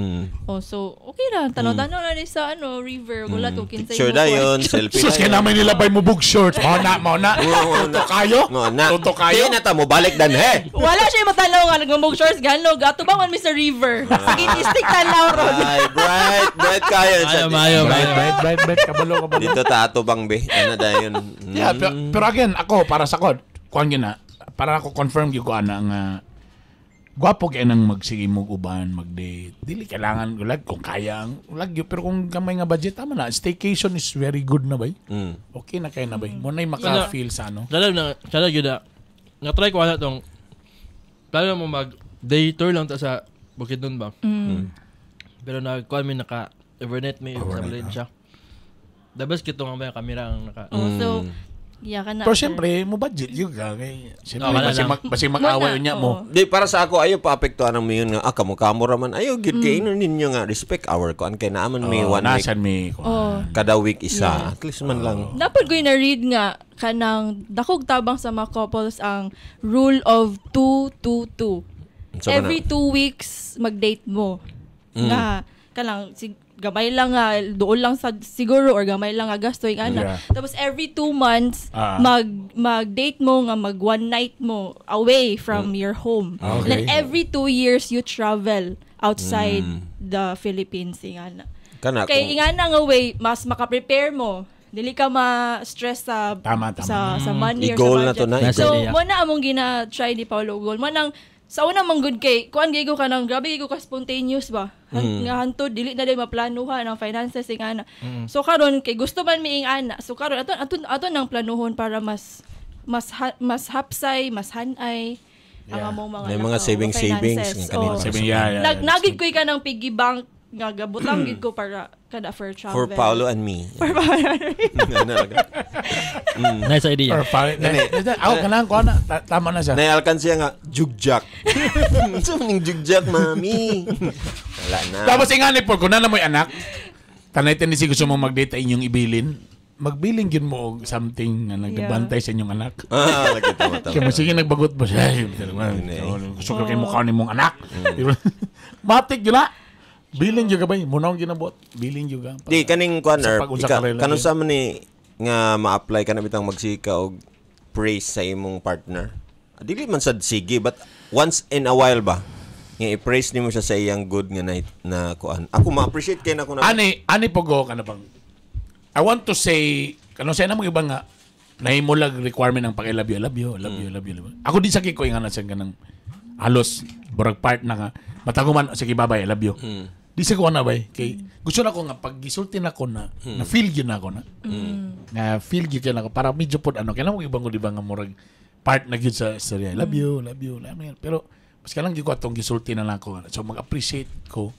[SPEAKER 1] So okay ra, tanaw-tanaw na ni sa river, wala to kinsay.
[SPEAKER 2] Sure dayon, selfie.
[SPEAKER 3] Sus kay naman nila bay mo bug shorts. Mo na. Tuto kayo? Tuto kayo?
[SPEAKER 2] Di na ta mo balik dan he.
[SPEAKER 1] Wala siya matanaw nga nagmumog shorts ganog. Ato ba man mi sa river? Sige, stick tanaw ron.
[SPEAKER 2] Ay, bright kayo.
[SPEAKER 3] Bright kabalo.
[SPEAKER 2] Dito ta ato bang be. Ana dayon.
[SPEAKER 3] Yeah, pero again, ako, para sa kod, kuhan gina, para ako confirm yung kuhan nga, gwapo kaya nang magsige mo uban, mag-date. Dili, kailangan, kung kaya, pero kung kamay nga budget, tama na, staycation is very good na ba? Okay na kayo na ba? Mo na yung maka-feel sa ano?
[SPEAKER 4] Dalaw yun na, nga-try ko na itong plano mo day tour lang ta sa Bukidnon ba? Pero nagkuhan mi naka-overnight may sa Valencia. Dabas kito nga ba yung kamera ang naka...
[SPEAKER 1] So, ka na.
[SPEAKER 3] Pero siyempre, mo budget yun ka. Siyempre, basi mag-away niya mo.
[SPEAKER 2] Di, para sa ako, ayaw paapektuhan ng mayon nga, kamo raman, ayaw, gid kayo ninyo nga, respect our kuan kay naaman may 1 week. Kada week isa. At least man lang.
[SPEAKER 1] Dapat ko na-read nga, kanang, dakog tabang sa mga couples ang rule of 2-2-2. Every 2 weeks, mag-date mo. Nga, kanang, gamay lang nga, doon lang sa siguro or gamay lang nga gasto yung ana. Tapos every 2 months, mag-date mo nga, mag-one night mo away from your home. And then every 2 years, you travel outside the Philippines. Ingana. Kaya ingana nga way, mas makaprepare mo. Dili ka ma-stress sa sa money or sa budget. So, mo na among gina-try ni Paulo Ugol. Sa una mang good kay kuan gigo ka nang grabe gigo ka spontaneous ba nga hantod dili na day maplanuhan ang finances ing ana. So karon kay gusto man mi ing ana. So karon aton nang planuhon para mas hapsay, mas hanay ang among mga
[SPEAKER 2] savings
[SPEAKER 1] kanina. Nagid ko ka ng piggy bank nga gabutang gid ko para kada for travel.
[SPEAKER 2] For Paulo and me.
[SPEAKER 1] For Paulo and me.
[SPEAKER 4] Nice idea.
[SPEAKER 3] Ako kanang ko na tama na siya.
[SPEAKER 2] Nayalkan siya nga jugjak. So ning jugjak mami. Wala na.
[SPEAKER 3] Tapos ingani po kun na mo'y anak. Tanay tendency gusto mo mag-date inyong ibilin. Magbiling yun mo og something nga nagbantay sa inyong anak.
[SPEAKER 2] Lagi tama.
[SPEAKER 3] Kaya mo sige nagbagot ba siya. Gusto ko kay mukha ni mong anak. Matik yun na. Biling juga ba? Muna akong ginabot. Biling juga.
[SPEAKER 2] Di, kaning kuaner, kanong sa man ni nga ma-apply ka na bitang magsika o praise sa imong partner. Dili man sad sige, but once in a while ba, nga i-praise nimo siya sa iyang good nga night na kuan. Ako ma-appreciate kay na ko na.
[SPEAKER 3] Ani po go, kana bang, I want to say, kanong sa namang ibang nga, nahimulag requirement ng pag-I-love you. Ako di sakit ko yung nga sa ganang halos, burag part na nga, mataguman, sige babay, I love you. Di sa ko na ba kay gusto na ko nga pag gisulti na ko na na feel yun na ako na na feel yun na ako para medyo pod ano kaya mo ibang ko di ba nga murag part na gyud sa story I love you pero mas kalang gyud ko atong gisulti na lang ko so mag-appreciate ko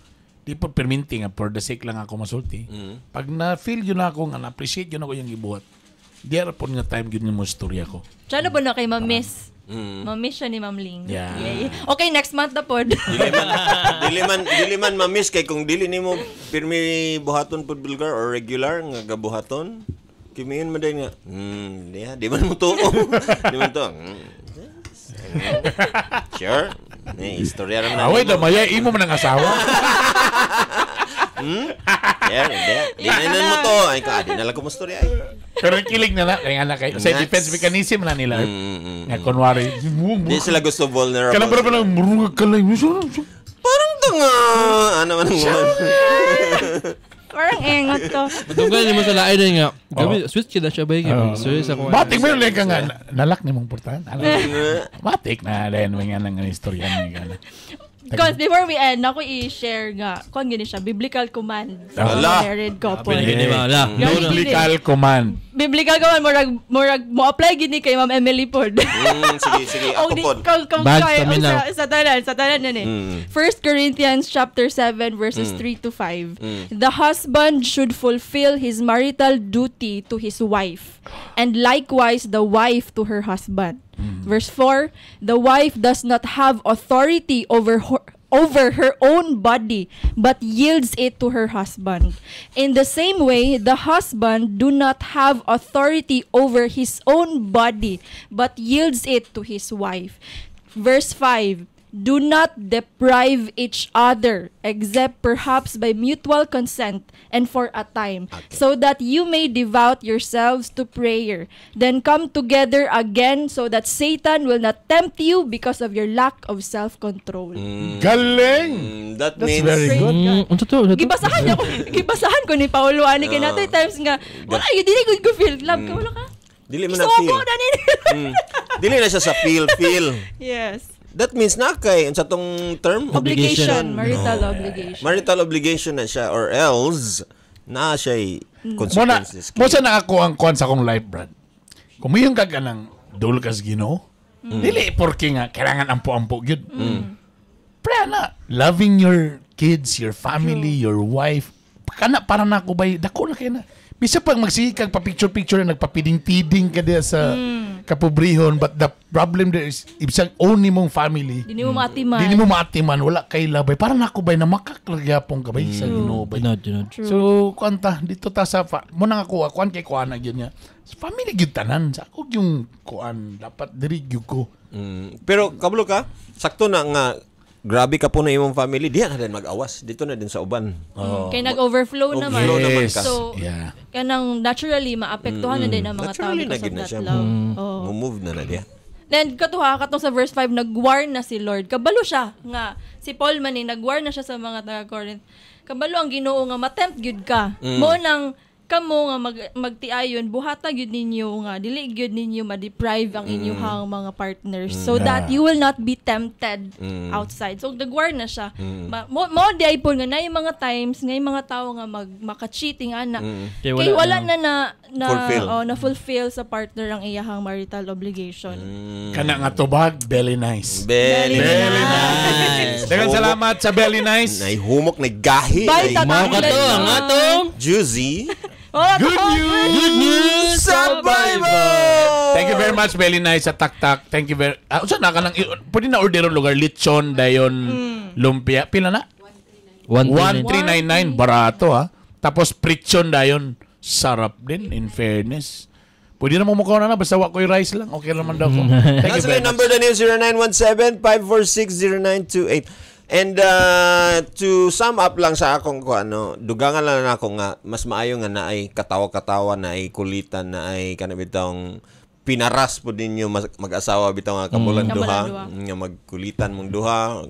[SPEAKER 3] di pod perminting nga for the sake lang ako masulti pag na feel yun na ako nga na appreciate yun ako yung gibuhat di ara pod nga time gyud mo storya ko
[SPEAKER 1] Diyan na ba na kay ma-miss? Ma-miss siya ni Ma'am Ling.
[SPEAKER 3] Yeah.
[SPEAKER 1] Okay, next month na po.
[SPEAKER 2] Dili man ma-miss kay kung dili nimo pirmi buhaton pud vulgar or regular nga gabuhaton. Kimiin man din nga. Di man mo tuo. Di man to. Sure. Ni istorya ra man.
[SPEAKER 3] Away da maya imo man ang asawa.
[SPEAKER 2] Di na mo to. Ay ka, di na lang ko mo storya ay.
[SPEAKER 3] Pero kilig na lang. Kaya nga sa defense mechanism na nila. Nga kunwari.
[SPEAKER 2] Di sila gusto vulnerable.
[SPEAKER 3] Kailan pa lang murugag ka lang.
[SPEAKER 2] Parang tanga. Ano man mo.
[SPEAKER 1] Parang engot to.
[SPEAKER 4] Matunggal ni mo sa lain na nga. Gabi, switch kita siya ba yung serious ako.
[SPEAKER 3] Matik mo yung ka nga. Nalak ni mong portahan. Matik na. Dahil may nga nang istorya niya.
[SPEAKER 1] Because before we end, ako i-share nga, kung gini siya, biblical command sa married couple.
[SPEAKER 3] Biblical command.
[SPEAKER 1] Biblical command, mo apply gini kay Ma'am Emily Ford.
[SPEAKER 2] Sige, ako po.
[SPEAKER 1] Sa tanan na 1 Corinthians chapter 7 verses 3-5. The husband should fulfill his marital duty to his wife, and likewise the wife to her husband. Verse 4, the wife does not have authority over her own body, but yields it to her husband. In the same way, the husband do not have authority over his own body, but yields it to his wife. Verse 5, do not deprive each other, except perhaps by mutual consent and for a time, so that you may devote yourselves to prayer. Then come together again, so that Satan will not tempt you because of your lack of self-control.
[SPEAKER 3] Galing!
[SPEAKER 2] That's
[SPEAKER 3] means very good.
[SPEAKER 1] Gibasahan ko ni Paulo ani kay natay times nga wala dili good ko feel love ka wala ka.
[SPEAKER 2] Dili man na feel. Dili na siya sa feel.
[SPEAKER 1] Yes.
[SPEAKER 2] That means na kay sa tong term
[SPEAKER 1] obligation, marital obligation.
[SPEAKER 2] Marital obligation na siya or else na siya consequences.
[SPEAKER 3] Mo sa na ako ang kuan sa akong life, Brad. Kung mayong ka ng dulkas Ginoo, Dili porque nga kailangan ampo-ampo gyud. Pre na loving your kids, your family, your wife. Kana para nako bay dako na kay na. Bisa pag magsikag pa picture na nagpapiding-tiding ka diya sa kapobrihon, but the problem there is ibsang own nimong family.
[SPEAKER 1] Dili mo maatiman.
[SPEAKER 3] Dili mo maatiman, wala kay labay. Para nako bay na makaklagyapong ka bay sa Ginoo bay. So kuanta dito ta sa mo nang ako kuan kay kuan gyud niya. Family gyud tanan sa ako yung kuan dapat diri gyud ko.
[SPEAKER 2] Pero kabalo ka, sakto na nga grabe ka po na imong family, diyan na din mag-awas. Dito na din sa uban.
[SPEAKER 1] Kaya nag-overflow naman.
[SPEAKER 2] Overflow naman ka.
[SPEAKER 1] So, kanang naturally, maapektuhan na din ang mga tao because of that love.
[SPEAKER 2] Move na diya.
[SPEAKER 1] Then, katong sa verse 5, nag-war na si Lord. Kabalo siya nga. Si Paul man nag-war na siya sa mga taga-Corinth. Kabalo ang Ginoo nga, matempt gyud ka. Mo nang kamo nga magtiayon buhata gyud ninyo nga dili gyud ninyo ma-deprive ang inyong mga partners so that you will not be tempted outside. So nagwar na siya. Mo di ay po nga nay mga times ngay mga tao nga maka-cheating ana. Kay wala na fulfill sa partner ang iyahang marital obligation.
[SPEAKER 3] Kana nga tubag, belly nice.
[SPEAKER 2] Belly nice.
[SPEAKER 3] Daghang salamat sa belly nice.
[SPEAKER 2] Nay humok, nay gahi,
[SPEAKER 1] nay
[SPEAKER 4] mao ka to ang atong
[SPEAKER 2] juicy.
[SPEAKER 3] Good news sa Bible! Thank you very much, Belly Nice sa Tak-Tak. Thank you very... Saan na ka nang... Pwede na orderon lugar. Lechon, dayon, lumpia. Pila na? 1399. Barato, ha? Tapos, prichon, dayon. Sarap din, in fairness. Pwede na mumukaw na basta wako yung rice lang. Okay naman daw ko. Thank you very much. Number na niyo, 0917-546-0928. And to sum up lang sa akong dugangan lang ako nga mas maayo nga na ay katawa-katawa na ay kulitan na ay kanabitong pinaras po ninyo mag-asawa bitaw nga kabulan duha nga magkulitan mong duha.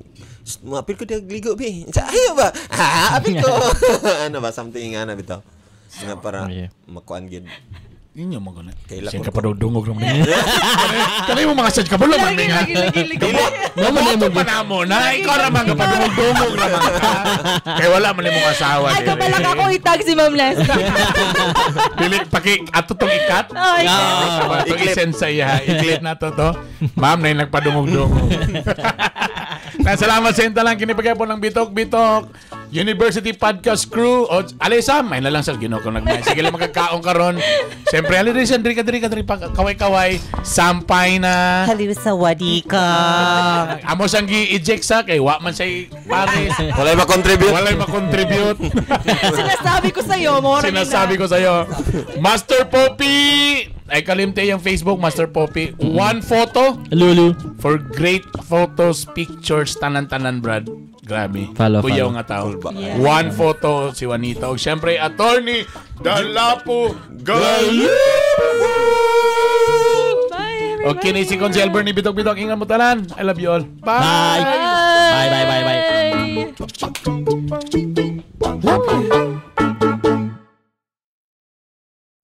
[SPEAKER 3] Apil ko diagligo bi. Sa ayo ba? Apil ko. Ano ba something nga na bitaw. Nga para makuan gid. Inyo mo guna. Kailan ka pa daw dungog naman. Kanay mo mga sad ka bulo man nga. Mo mo panamo na ikaw ra man ka pa dungog naman ka. Kay wala man imong asawa.
[SPEAKER 1] Ay kabalak ako itag si Ma'am Lesta.
[SPEAKER 3] Pili paki ato tong ikat. Iklit sa iya. Iklit na to. Ma'am na nagpadungog-dungog. Salamat sa inyo lang kinipagay po ng Bitok University Podcast Crew. O Alisa, may na lang sa Ginoo ko nagmay. Sige lang magkakaon karon. Siyempre, alisan, diri ka pag kaway-kaway. Sampay na.
[SPEAKER 6] Haliw sa wadika.
[SPEAKER 3] Amos ang gi-eject sa kay wa man say Paris.
[SPEAKER 2] Walay ma-contribute.
[SPEAKER 1] Sinasabi ko sa'yo.
[SPEAKER 3] Master Poppy. Ay kalimte yung Facebook, Master Poppy. One photo.
[SPEAKER 4] Lulu.
[SPEAKER 3] For great photos, pictures, tanan-tanan, Brad. Grabe.
[SPEAKER 4] Follow.
[SPEAKER 3] Nga tao. Yeah. One photo, si Juanita. O syempre, Attorney Dalapo Galip! Okay, ni si Consel Bernie Bitok. Ingat mo tanan. I love you all. Bye!
[SPEAKER 4] Bye! Bye!